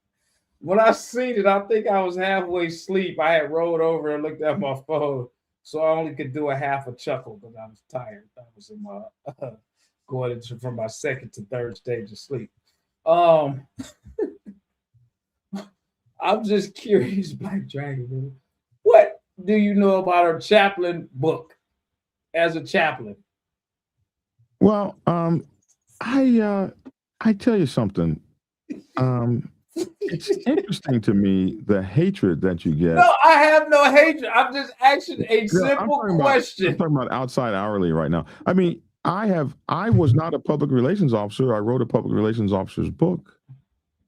When I seen it, I think I was halfway asleep. I had rolled over and looked at my phone, so I only could do a half a chuckle because I was tired. I was in my going into from my second to third stage of sleep. I'm just curious, Black Dragon. What do you know about her chaplain book as a chaplain? Well, I tell you something. It's interesting to me the hatred that you get. No, I have no hatred. I'm just asking a simple question. I'm talking about Outside Hourly right now. I mean, I was not a public relations officer. I wrote a public relations officer's book.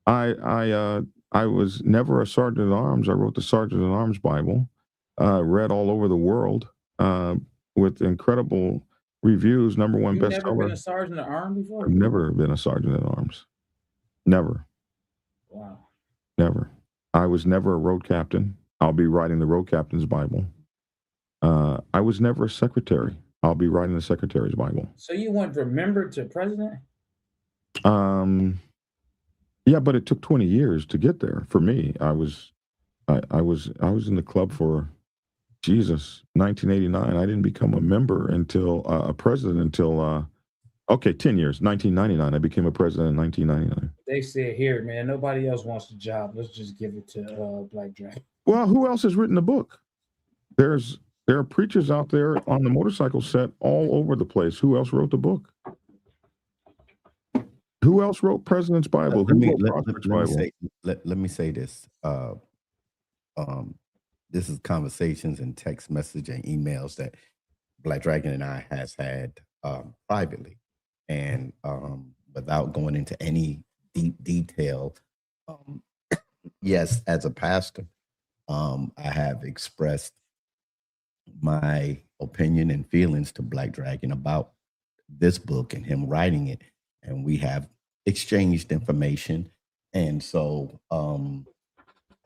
I was never a sergeant at arms. I wrote the Sergeant at Arms Bible, read all over the world with incredible reviews. #1 bestseller. You've never been a sergeant at arms before? I've never been a sergeant at arms. Never. Wow. Never. I was never a road captain. I'll be writing the road captain's Bible. I was never a secretary. I'll be writing the secretary's Bible. So you went from member to president? Yeah, but it took 20 years to get there for me. I was in the club for 1989. I didn't become a member until a president until 10 years. 1999. I became a president in 1999. They said, here, man, nobody else wants the job. Let's just give it to Black Dragon. Well, who else has written a book? There are preachers out there on the motorcycle set all over the place. Who else wrote the book? Who else wrote President's Bible? Let me say this. This is conversations and text message and emails that Black Dragon and I has had privately, and without going into any deep detail. Yes, as a pastor, I have expressed my opinion and feelings to Black Dragon about this book and him writing it, and we have exchanged information. And so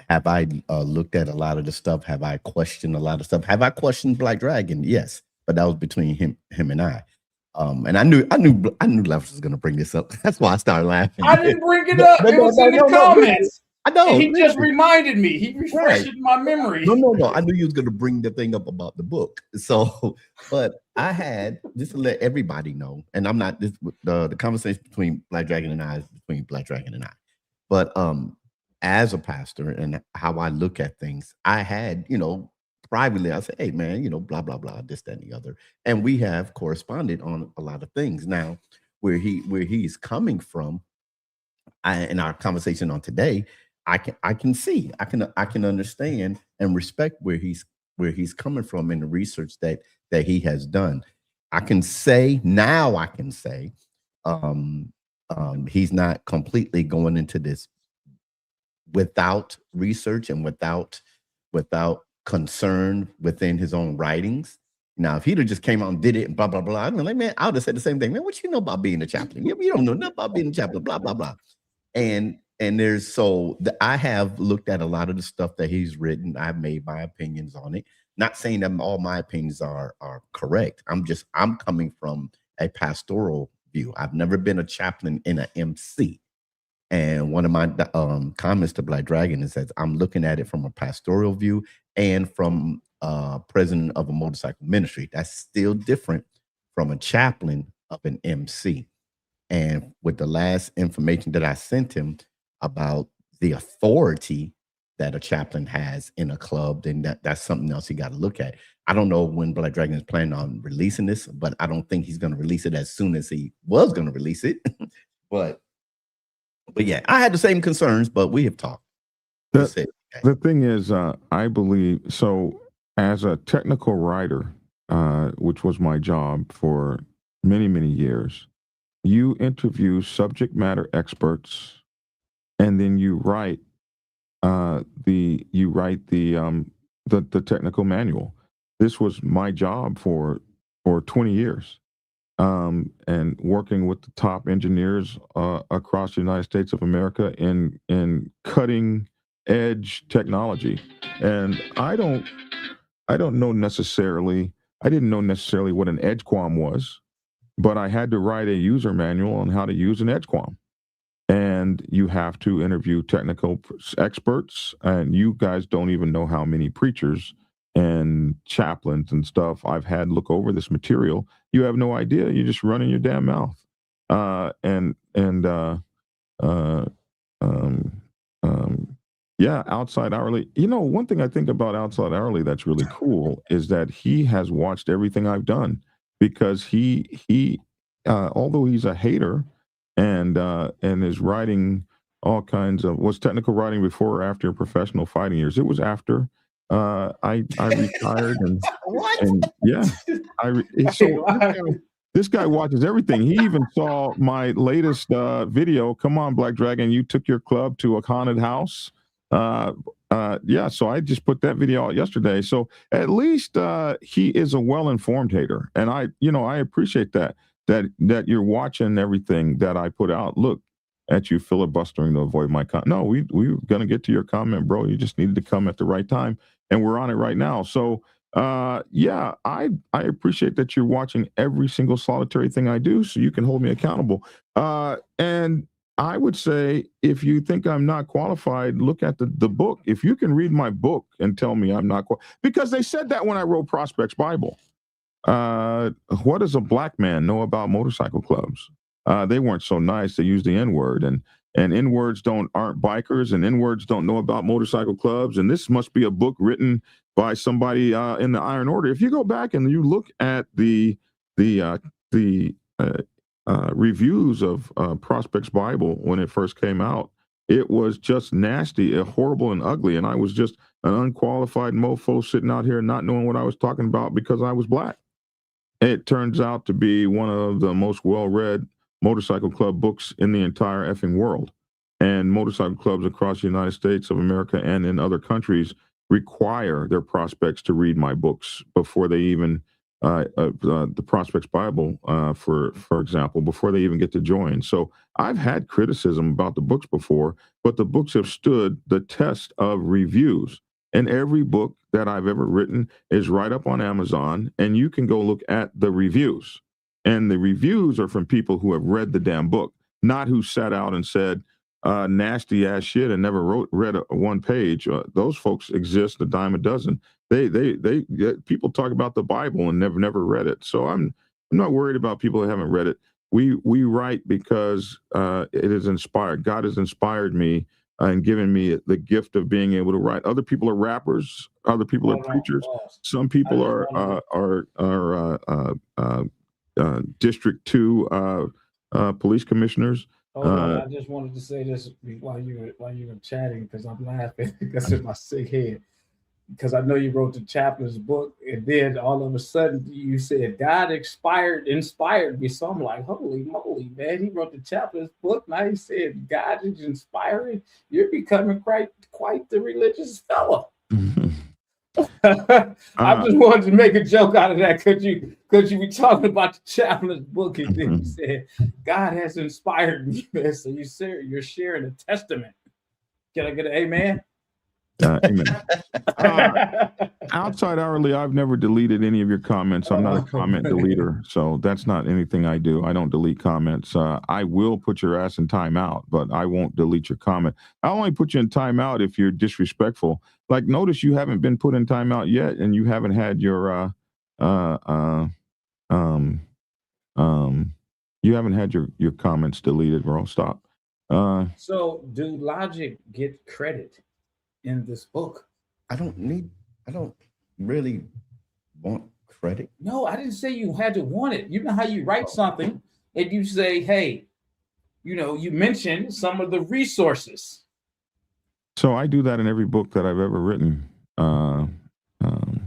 have I looked at a lot of the stuff? Have I questioned a lot of stuff? Have I questioned Black Dragon? Yes, but that was between him and I. And I knew Left was going to bring this up. That's why I started laughing. I didn't bring it up. It was in the comments. I know. And he just reminded me. He refreshed my memory. No. I knew you was going to bring the thing up about the book. So, but I had, just to let everybody know, and I'm not, the conversation between Black Dragon and I is between Black Dragon and I. But as a pastor and how I look at things, I had, privately, I said, hey, man, blah, blah, blah, this, that, and the other. And we have corresponded on a lot of things. Now, where he's coming from, in our conversation on today, I can see, I can understand and respect where he's coming from in the research that he has done. I can say he's not completely going into this without research and without concern within his own writings. Now, if he'd have just came out and did it and blah, blah, blah, I'd be like, man, I would have said the same thing. Man, what you know about being a chaplain? You don't know nothing about being a chaplain, blah, blah, blah. And I have looked at a lot of the stuff that he's written. I've made my opinions on it. Not saying that all my opinions are correct. I'm coming from a pastoral view. I've never been a chaplain in an MC. And one of my comments to Black Dragon is that I'm looking at it from a pastoral view and from president of a motorcycle ministry. That's still different from a chaplain of an MC. And with the last information that I sent him about the authority that a chaplain has in a club, then that's something else he got to look at. I don't know when Black Dragon is planning on releasing this, but I don't think he's going to release it as soon as he was going to release it. but yeah, I had the same concerns, but we have talked. The thing is, I believe, so as a technical writer, which was my job for many, many years, you interview subject matter experts, and then you write the technical manual. This was my job for 20 years, and working with the top engineers across the United States of America in cutting edge technology. And I didn't know necessarily what an edgequam was, but I had to write a user manual on how to use an edgequam. And you have to interview technical experts, and you guys don't even know how many preachers and chaplains and stuff I've had look over this material. You have no idea. You're just running your damn mouth. Yeah, outside hourly. You know, one thing I think about outside hourly that's really cool is that he has watched everything I've done, because he although he's a hater and is writing all kinds of, was technical writing before or after professional fighting years? It was after I retired and yeah, this guy watches everything. He even saw my latest video. Come on, Black Dragon, you took your club to a haunted house. Yeah, so I just put that video out yesterday. So at least he is a well-informed hater, and I appreciate that you're watching everything that I put out. Look at you filibustering to avoid my comment. No, we were gonna get to your comment, bro. You just needed to come at the right time, and we're on it right now. So yeah, I appreciate that you're watching every single solitary thing I do, so you can hold me accountable. And I would say, if you think I'm not qualified, look at the book. If you can read my book and tell me I'm not qualified, because they said that when I wrote Prospects Bible. What does a black man know about motorcycle clubs? They weren't so nice. They used the N-word, and N-words aren't bikers, and N-words don't know about motorcycle clubs. And this must be a book written by somebody in the Iron Order. If you go back and you look at the reviews of Prospects Bible when it first came out, it was just nasty, horrible, and ugly. And I was just an unqualified mofo sitting out here not knowing what I was talking about because I was black. It turns out to be one of the most well-read motorcycle club books in the entire effing world. And motorcycle clubs across the United States of America and in other countries require their prospects to read my books before they even the Prospects Bible, for example, before they even get to join. So I've had criticism about the books before, but the books have stood the test of reviews. And every book that I've ever written is right up on Amazon, and you can go look at the reviews. And the reviews are from people who have read the damn book, not who sat out and said nasty ass shit and never read one page. Those folks exist a dime a dozen. People talk about the Bible and never read it. So I'm not worried about people that haven't read it. We write because it is inspired. God has inspired me and given me the gift of being able to write. Other people are rappers. Other people are preachers. Some people are District 2 police commissioners. I just wanted to say this while you were chatting, because I'm laughing because of my sick head. because I know you wrote the chaplain's book, and then all of a sudden you said God inspired me. So I'm like, holy moly, man! He wrote the chaplain's book. Now he said God is inspiring. You're becoming quite the religious fellow. I just wanted to make a joke out of that. Could you be talking about the chaplain's book, and then you said God has inspired me, man? So you're sharing a testament. Can I get an amen? Amen. Outside hourly, I've never deleted any of your comments. I'm not a comment deleter, so that's not anything I do. I don't delete comments. I will put your ass in timeout, but I won't delete your comment. I'll only put you in timeout if you're disrespectful. Like, notice you haven't been put in timeout yet, and you haven't had your you haven't had your comments deleted, bro. Stop. So, do Logic get credit in this book? I don't really want credit. No, I didn't say you had to want it. You know how you write something and you say, hey, you mention some of the resources. So I do that in every book that I've ever written.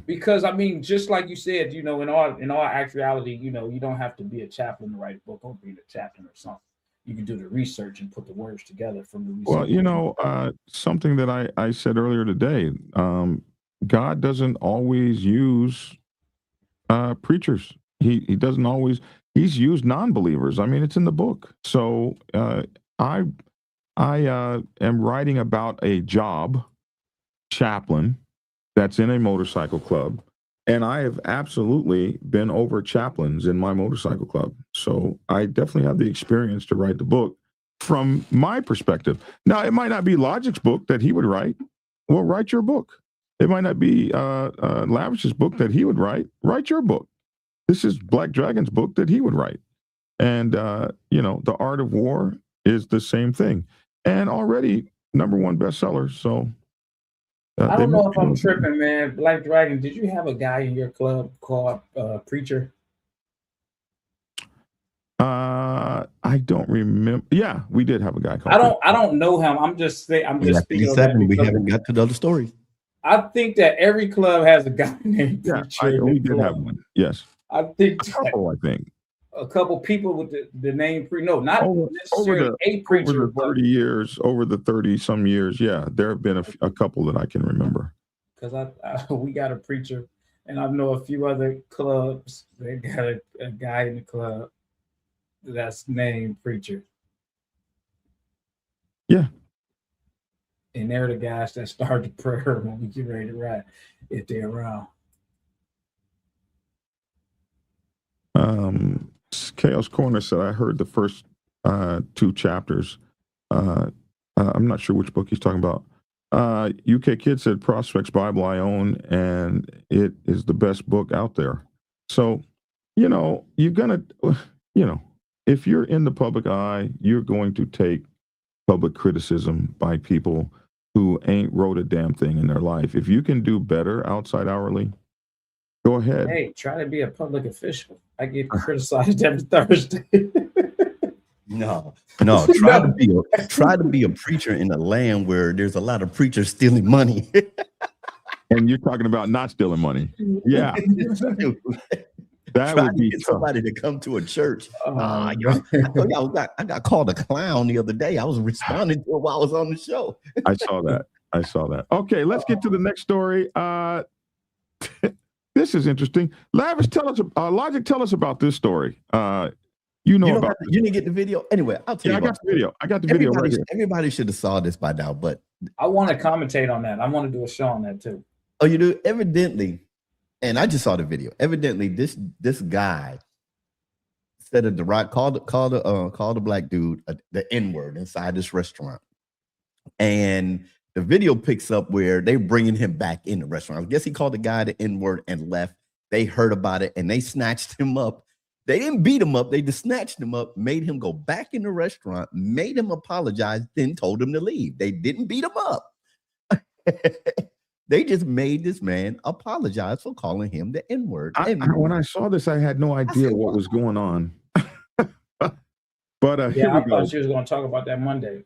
Because I mean, just like you said, in all actuality, you don't have to be a chaplain to write a book or be a chaplain or something. You can do the research and put the words together from the research. Well, something that I said earlier today, God doesn't always use preachers. He doesn't always. He's used non-believers. I mean, it's in the book. So I am writing about a job chaplain that's in a motorcycle club. And I have absolutely been over chaplains in my motorcycle club. So I definitely have the experience to write the book from my perspective. Now, it might not be Logic's book that he would write. Well, write your book. It might not be Lavish's book that he would write. Write your book. This is Black Dragon's book that he would write. And, The Art of War is the same thing. And already #1 bestseller. So I don't know if I'm tripping, man. Black Dragon, did you have a guy in your club called Preacher? I don't remember. Yeah, we did have a guy called. I don't know him. I'm just saying. I'm just thinking that we haven't got to the other stories. I think that every club has a guy named Preacher. We did have one. Yes, I think a couple people with the name not necessarily a preacher. Over the 30-some years, yeah, there have been a couple that I can remember. Because we got a preacher, and I know a few other clubs that got a guy in the club that's named Preacher. Yeah. And they're the guys that start the prayer when we get ready to ride, if they're around. Chaos Corner said, I heard the first 2 chapters. I'm not sure which book he's talking about. UK Kid said, Prospects Bible I own, and it is the best book out there. So, you're going to, if you're in the public eye, you're going to take public criticism by people who ain't wrote a damn thing in their life. If you can do better outside hourly, go ahead. Hey, try to be a public official. I get criticized every Thursday. No. Try to be a preacher in a land where there's a lot of preachers stealing money. And you're talking about not stealing money. Yeah. That would be somebody to come to a church. I got called a clown the other day. I was responding to it while I was on the show. I saw that. Okay, let's get to the next story. This is interesting. Lavish, Logic, tell us about this story. You didn't get the video? Anyway, I'll tell you. I got the video right here. Everybody should have saw this by now, but I want to commentate on that. I want to do a show on that too. Oh, you do? Evidently, and I just saw the video. Evidently, this guy said at the right called the black dude the N-word inside this restaurant, and the video picks up where they bringing him back in the restaurant. I guess he called the guy the N-word and left. They heard about it and they snatched him up. They didn't beat him up. They just snatched him up, made him go back in the restaurant, made him apologize, then told him to leave. They didn't beat him up. They just made this man apologize for calling him the N-word. When I saw this, I had no idea what was going on. But I thought she was going to talk about that Monday.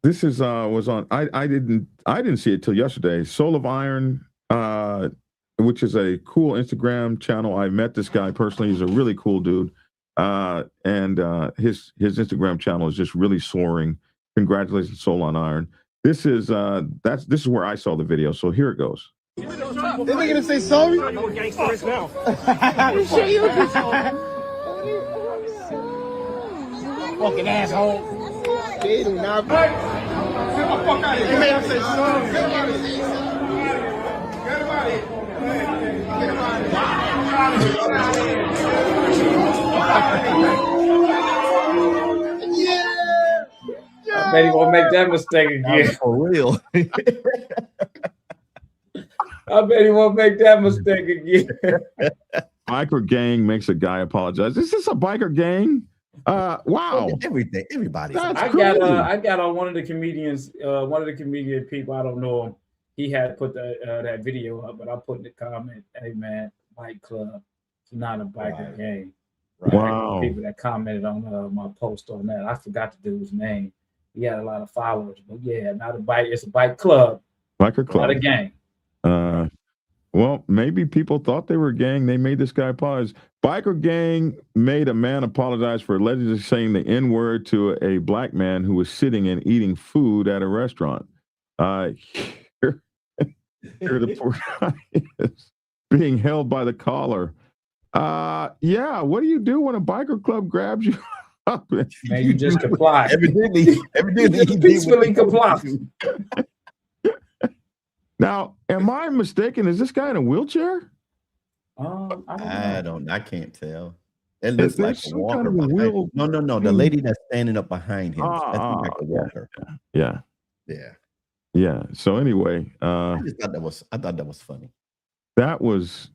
This is was on. I didn't see it till yesterday. Soul of Iron, which is a cool Instagram channel. I met this guy personally. He's a really cool dude, and his Instagram channel is just really soaring. Congratulations, Soul on Iron. This is where I saw the video. So here it goes. Is they gonna say sorry? I'm more gangster now. You sure you fucking asshole. They do not. Get the fuck out of here. You say sorry. Get him out of here. Get him out of here. Get him out of here. Yeah. I bet he won't make that mistake again. For real. I bet he won't make that mistake again. Biker gang makes a guy apologize. Is this a biker gang? Wow. Everything, everybody. I got on one of the comedian people. I don't know him. He had put that video up, but I put in the comment, "Hey man, bike club. It's not a biker gang." Right. Wow. People that commented on my post on that. I forgot the dude's name. He had a lot of followers, but yeah, not a bike. It's a bike club. Biker club. Not a gang. Well, maybe people thought they were a gang. They made this guy apologize. Biker gang made a man apologize for allegedly saying the N-word to a black man who was sitting and eating food at a restaurant. Here the poor guy is being held by the collar. Yeah, what do you do when a biker club grabs you up? Man, you just comply. Evidently, You peacefully comply. Now, am I mistaken? Is this guy in a wheelchair? I can't tell. It looks like there's a some walker. kind of a wheel- No. The lady that's standing up behind him. That looks like a walker. Yeah. So anyway, I thought that was funny. that was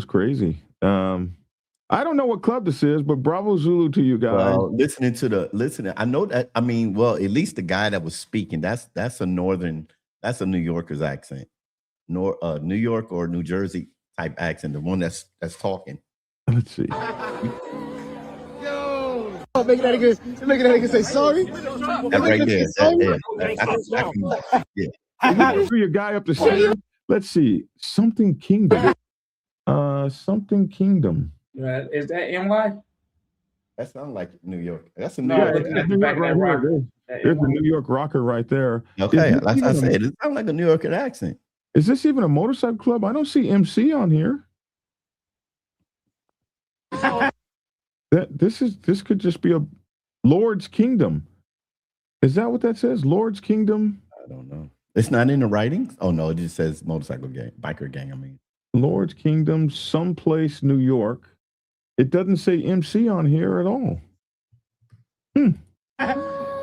crazy. I don't know what club this is, but bravo Zulu to you guys. Well, listening, I know that. I mean, well, at least the guy that was speaking, that's a New Yorker's accent, New York or New Jersey type accent. The one that's talking. Let's see. Yo, make that nigga say sorry. That right there. You threw your guy up the stairs. Let's see. Something Kingdom. Something Kingdom. Is that NY? That sounds like New York. That's a New No, York. looking at the back of that rocker. There's the New York rocker right there. Okay, like I said, it sounds like a New Yorker accent. Is this even a motorcycle club? I don't see MC on here. This could just be a Lord's Kingdom. Is that what that says? Lord's Kingdom? I don't know. It's not in the writings. Oh no, it just says motorcycle gang, biker gang. I mean, Lord's Kingdom, someplace New York. It doesn't say MC on here at all.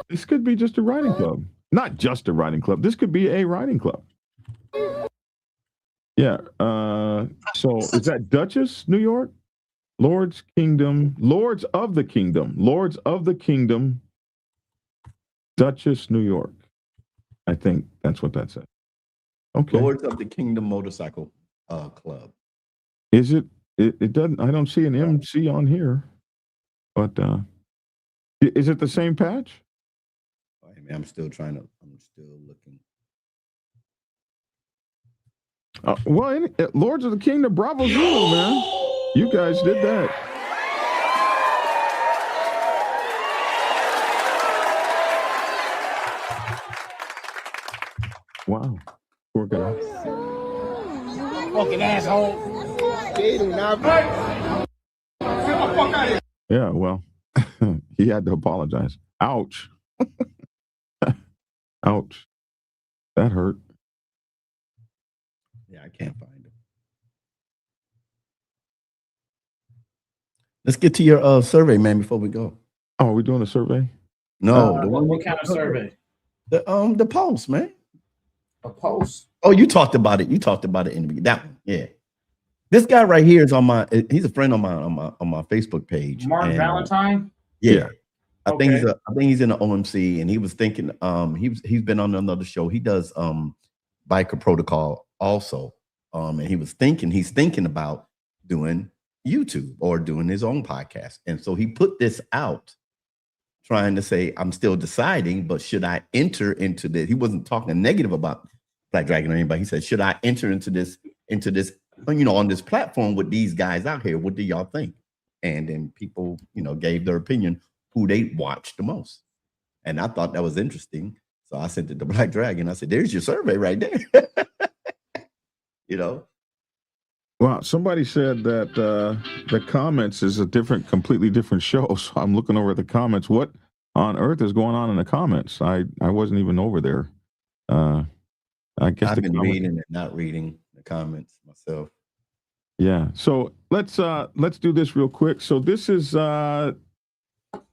This could be just a riding club. Not just a riding club. This could be a riding club. Yeah. So is that Dutchess, New York? Lord's Kingdom. Lords of the Kingdom. Lords of the Kingdom. Dutchess, New York. I think that's what that says. Okay. Lords of the Kingdom Motorcycle Club. Is it? It doesn't. I don't see an MC on here. But is it the same patch? I'm still looking. Well, Lords of the Kingdom, bravo Zulu, man. You guys did that. Wow. Poor guy. Fucking asshole. They do not. Get the fuck out of here. Yeah, well, he had to apologize. Ouch. Ouch. That hurt. Yeah, I can't find it. Let's get to your survey, man, before we go. Oh, are we doing a survey? No, What kind of survey? The post, man. A post. Oh, you talked about it. You talked about it in the beginning. That one, yeah. This guy right here is on my. He's a friend on my Facebook page. Martin Valentine. Yeah. I think Okay. he's in the OMC, and he was thinking. He's been on another show. He does biker protocol also. And he's thinking about doing YouTube or doing his own podcast. And so he put this out trying to say, I'm still deciding, but should I enter into this? He wasn't talking negative about Black Dragon or anybody. He said, should I enter into this, on this platform with these guys out here? What do y'all think? And then people, gave their opinion who they watched the most. And I thought that was interesting. So I sent it to Black Dragon. I said, there's your survey right there. Well, somebody said that the comments is a completely different show. So I'm looking over at the comments. What on earth is going on in the comments? I wasn't even over there. I guess I've been reading and not reading the comments myself. Yeah. So let's do this real quick. So this is oh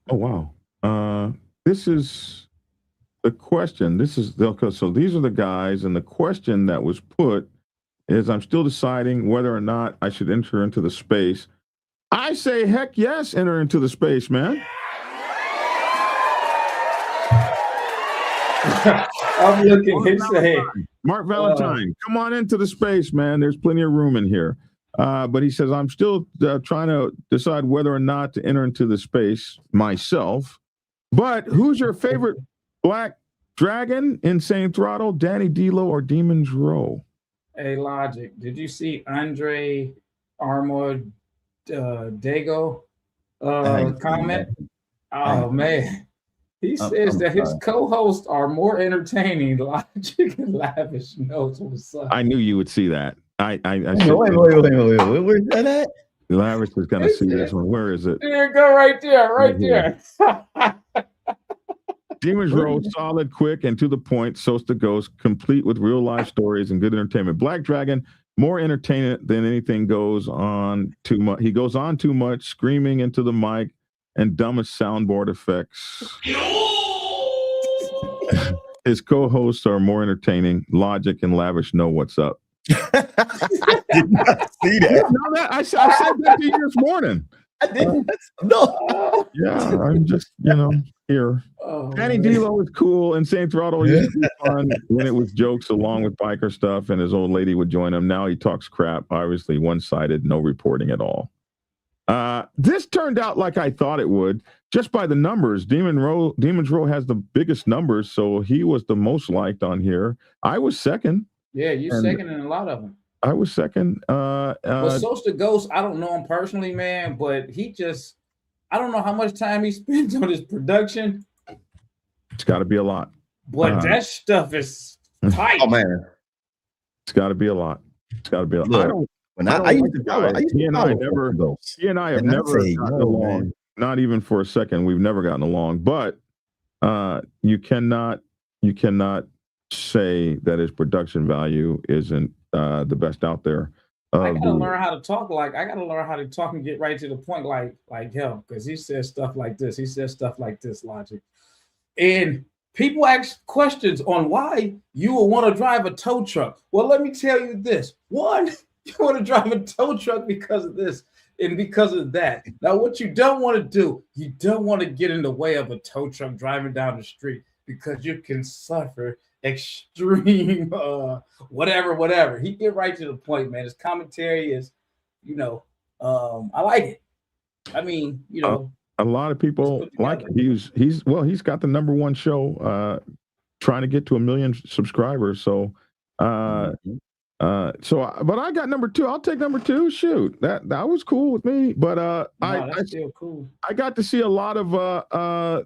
wow. This is the question. So these are the guys, and the question that was put is, I'm still deciding whether or not I should enter into the space. I say, heck yes, enter into the space, man. I'm looking. He said, Mark Valentine, come on into the space, man. There's plenty of room in here. But he says, I'm still trying to decide whether or not to enter into the space myself. But who's your favorite Black Dragon, Insane Throttle, Danny D'Lo, or Demon's Row? Hey, Logic, did you see Andre Armour Dago comment? Oh, man. He says that his co-hosts are more entertaining. Logic and Lavish knows what's up. I knew you would see that. I wait. Where's that at? Lavish is going to see this one. Where is it? There you go, right there. Demon's Row, solid, quick, and to the point. So's the Ghost, complete with real life stories and good entertainment. Black Dragon, more entertainment than anything, goes on too much. He goes on too much, screaming into the mic and dumbest soundboard effects. His co-hosts are more entertaining. Logic and Lavish know what's up. I did not see that. I said that to you this morning. I didn't. No. Yeah, I'm just, here. Danny D'Lo is cool. Insane Throttle used to be fun when it was jokes along with biker stuff, and his old lady would join him. Now he talks crap, obviously one-sided, no reporting at all. This turned out like I thought it would, just by the numbers. Demon's Row has the biggest numbers, so he was the most liked on here. I was second. Yeah, you're second in a lot of them. I was second. But So's the Ghost, I don't know him personally, man, but I don't know how much time he spends on his production. It's got to be a lot. But that stuff is tight. Oh, man. It's got to be a lot. It's got to be a lot. Look, he and I have never gotten along. Not even for a second. We've never gotten along. But you cannot say that his production value isn't the best out there. I gotta learn how to talk. I gotta learn how to talk and get right to the point, like him, because he says stuff like this. He says stuff like this, Logic, and people ask questions on why you will want to drive a tow truck. Well, let me tell you this: one, you want to drive a tow truck because of this and because of that. Now, what you don't want to do, you don't want to get in the way of a tow truck driving down the street, because you can suffer extreme whatever. He get right to the point, man. His commentary is, I like it. I mean, a lot of people like it. He's got the number one show trying to get to 1 million subscribers. So but I got number 2. I'll take number 2. Shoot, that was cool with me. But that's still cool. I got to see a lot of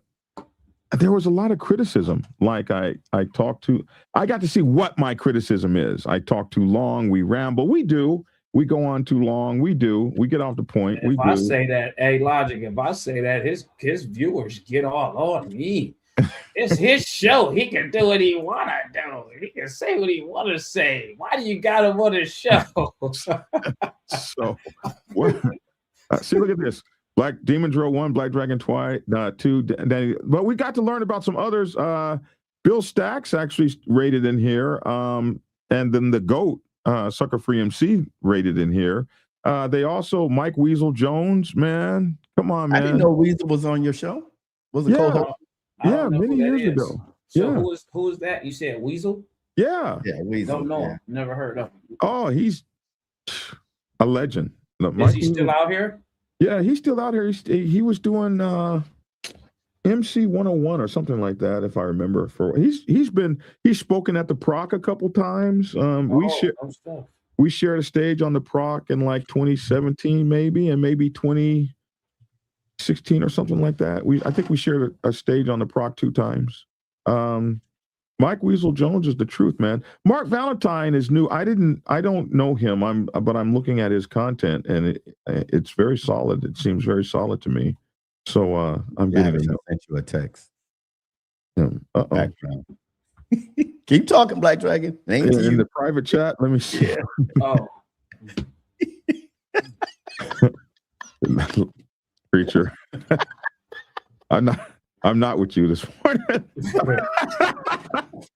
there was a lot of criticism. Like I got to see what my criticism is. I talk too long, we ramble, we go on too long, we get off the point. If I say that, hey, Logic, if I say that, his viewers get all on me. It's his show. He can do what he want to do. He can say what he want to say. Why do you got him on his show? So, see, look at this. Black Demon's Row 1, Black Dragon 2, Danny. But we got to learn about some others. Bill Stacks actually rated in here. And then the GOAT, Sucker Free MC, rated in here. They also, Mike Weasel Jones, man. Come on, man. I didn't know Weasel was on your show. Was it co-host? Yeah, many years ago. So who is that? You said Weasel? Yeah. Yeah, Weasel. Don't know him. Never heard of him. Oh, he's a legend. Is he still out here? Yeah, he's still out here. He was doing MC 101 or something like that, if I remember. He's spoken at the Proc a couple times. We shared a stage on the Proc in like 2017, maybe, and maybe 2016 or something like that. I think we shared a stage on the Proc 2 times. Mike Weasel Jones is the truth, man. Mark Valentine is new. I don't know him. But I'm looking at his content, and it's very solid. It seems very solid to me. So I'm getting to know. Sent you a text. Uh-oh. Keep talking, Black Dragon. In the private chat, let me see. Oh. Preacher. I'm not with you this morning.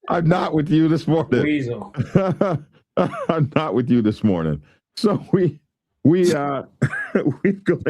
I'm not with you this morning. Weasel. I'm not with you this morning. So we're gonna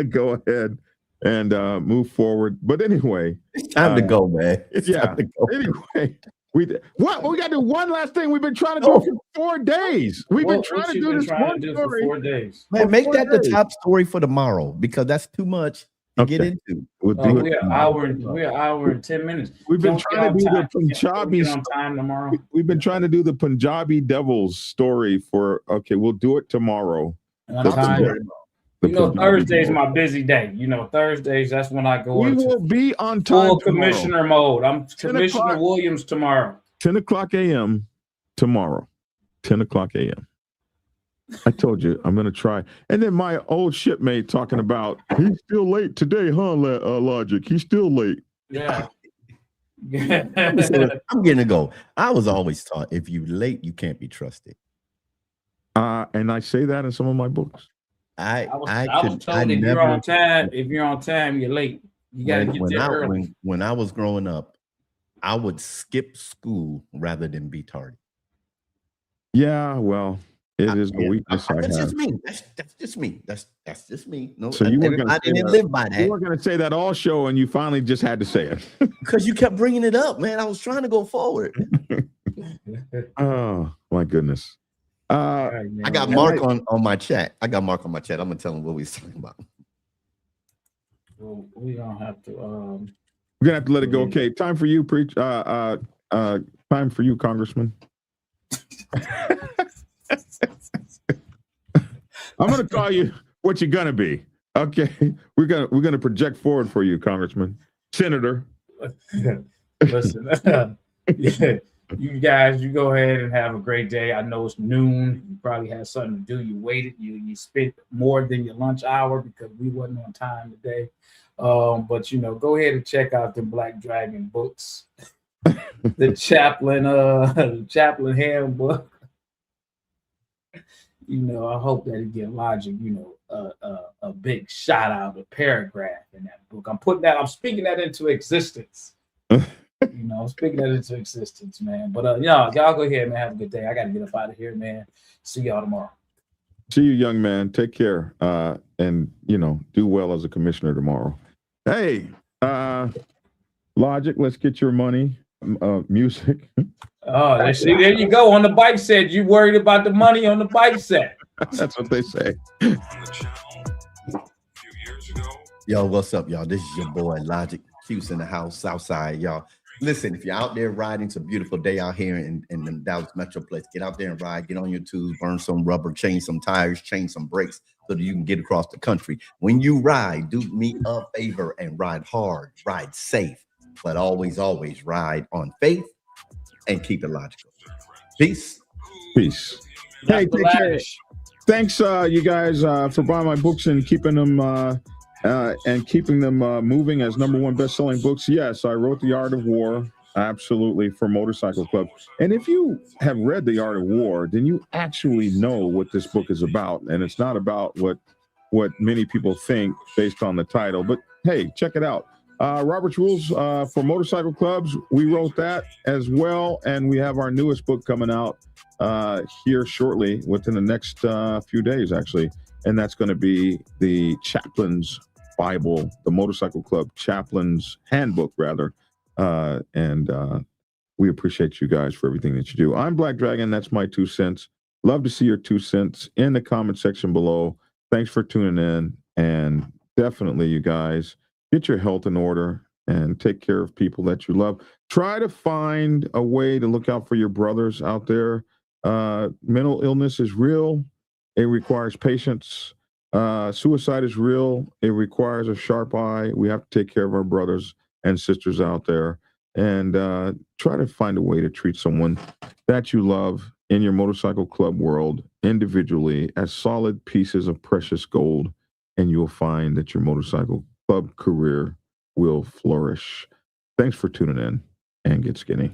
go ahead and move forward. But anyway, it's time to go, man. It's time to go. Anyway, we got to do one last thing. We've been trying to do it for 4 days. We've been trying to do this one story for 4 days. Man, make that the top story for tomorrow, because that's too much to get into. We're an hour and 10 minutes. We've been trying to do the Punjabi on time tomorrow. We've been trying to do the Punjabi Devils story for. Okay, we'll do it tomorrow. Thursday's my busy day. Thursdays, that's when I go We into will be on time full tomorrow. commissioner mode. I'm Commissioner Williams tomorrow. 10 o'clock a.m. tomorrow. 10 o'clock a.m. I told you I'm going to try. And then my old shipmate talking about he's still late today, huh, Logic? He's still late. Yeah. I'm getting to go. I was always taught if you're late, you can't be trusted. And I say that in some of my books. I was told if you're on time, you're late. You got to get there early. When I was growing up, I would skip school rather than be tardy. Yeah, well, it is a weakness I have. That's just me. That's just me. That's just me. No, so you were going to didn't live by that. You were going to say that all show, and you finally just had to say it because you kept bringing it up, man. I was trying to go forward. Oh my goodness. I got Mark on my chat. I got Mark on my chat. I'm gonna tell him what we was talking about. Well, we don't have to. We're gonna have to let it go. Okay, time for you, preach. Time for you, Congressman. I'm gonna call you what you're gonna be. Okay, we're gonna project forward for you, Congressman, Senator. Listen, yeah. You guys, you go ahead and have a great day. I know it's noon. You probably had something to do. You waited. You spent more than your lunch hour because we wasn't on time today. But go ahead and check out the Black Dragon books, the Chaplain handbook. I hope that it get Logic, a big shout out, a paragraph in that book. I'm speaking that into existence. I'm speaking that into existence, man. But y'all go ahead, man. Have a good day. I got to get up out of here, man. See y'all tomorrow. See you, young man. Take care. And do well as a commissioner tomorrow. Hey, Logic, let's get your money. Music. Oh, see, there you go. On the bike set, you worried about the money on the bike set. That's what they say. On the channel a few years ago. Yo, what's up, y'all? This is your boy Logic. Q's in the house, Southside, y'all. Listen, if you're out there riding, it's a beautiful day out here in the Dallas Metroplex. Get out there and ride. Get on your tubes, burn some rubber, change some tires, change some brakes so that you can get across the country. When you ride, do me a favor and ride hard, ride safe, but always, always ride on faith and keep it logical. Peace. Peace. Hey, take care. Thanks, you guys, for buying my books and keeping them moving as #1 best-selling books. Yes, I wrote The Art of War, absolutely, for Motorcycle Club. And if you have read The Art of War, then you actually know what this book is about. And it's not about what many people think based on the title. But hey, check it out. Robert's Rules for Motorcycle Clubs. We wrote that as well. And we have our newest book coming out here shortly, within the next few days, actually. And that's going to be the Chaplain's Bible, the Motorcycle Club Chaplain's Handbook, rather. And we appreciate you guys for everything that you do. I'm Black Dragon. That's my 2 cents. Love to see your 2 cents in the comment section below. Thanks for tuning in. And definitely, you guys, get your health in order and take care of people that you love. Try to find a way to look out for your brothers out there. Mental illness is real. It requires patience. Suicide is real. It requires a sharp eye. We have to take care of our brothers and sisters out there, and try to find a way to treat someone that you love in your motorcycle club world individually as solid pieces of precious gold, and you'll find that your motorcycle club career will flourish. Thanks for tuning in, and get skinny.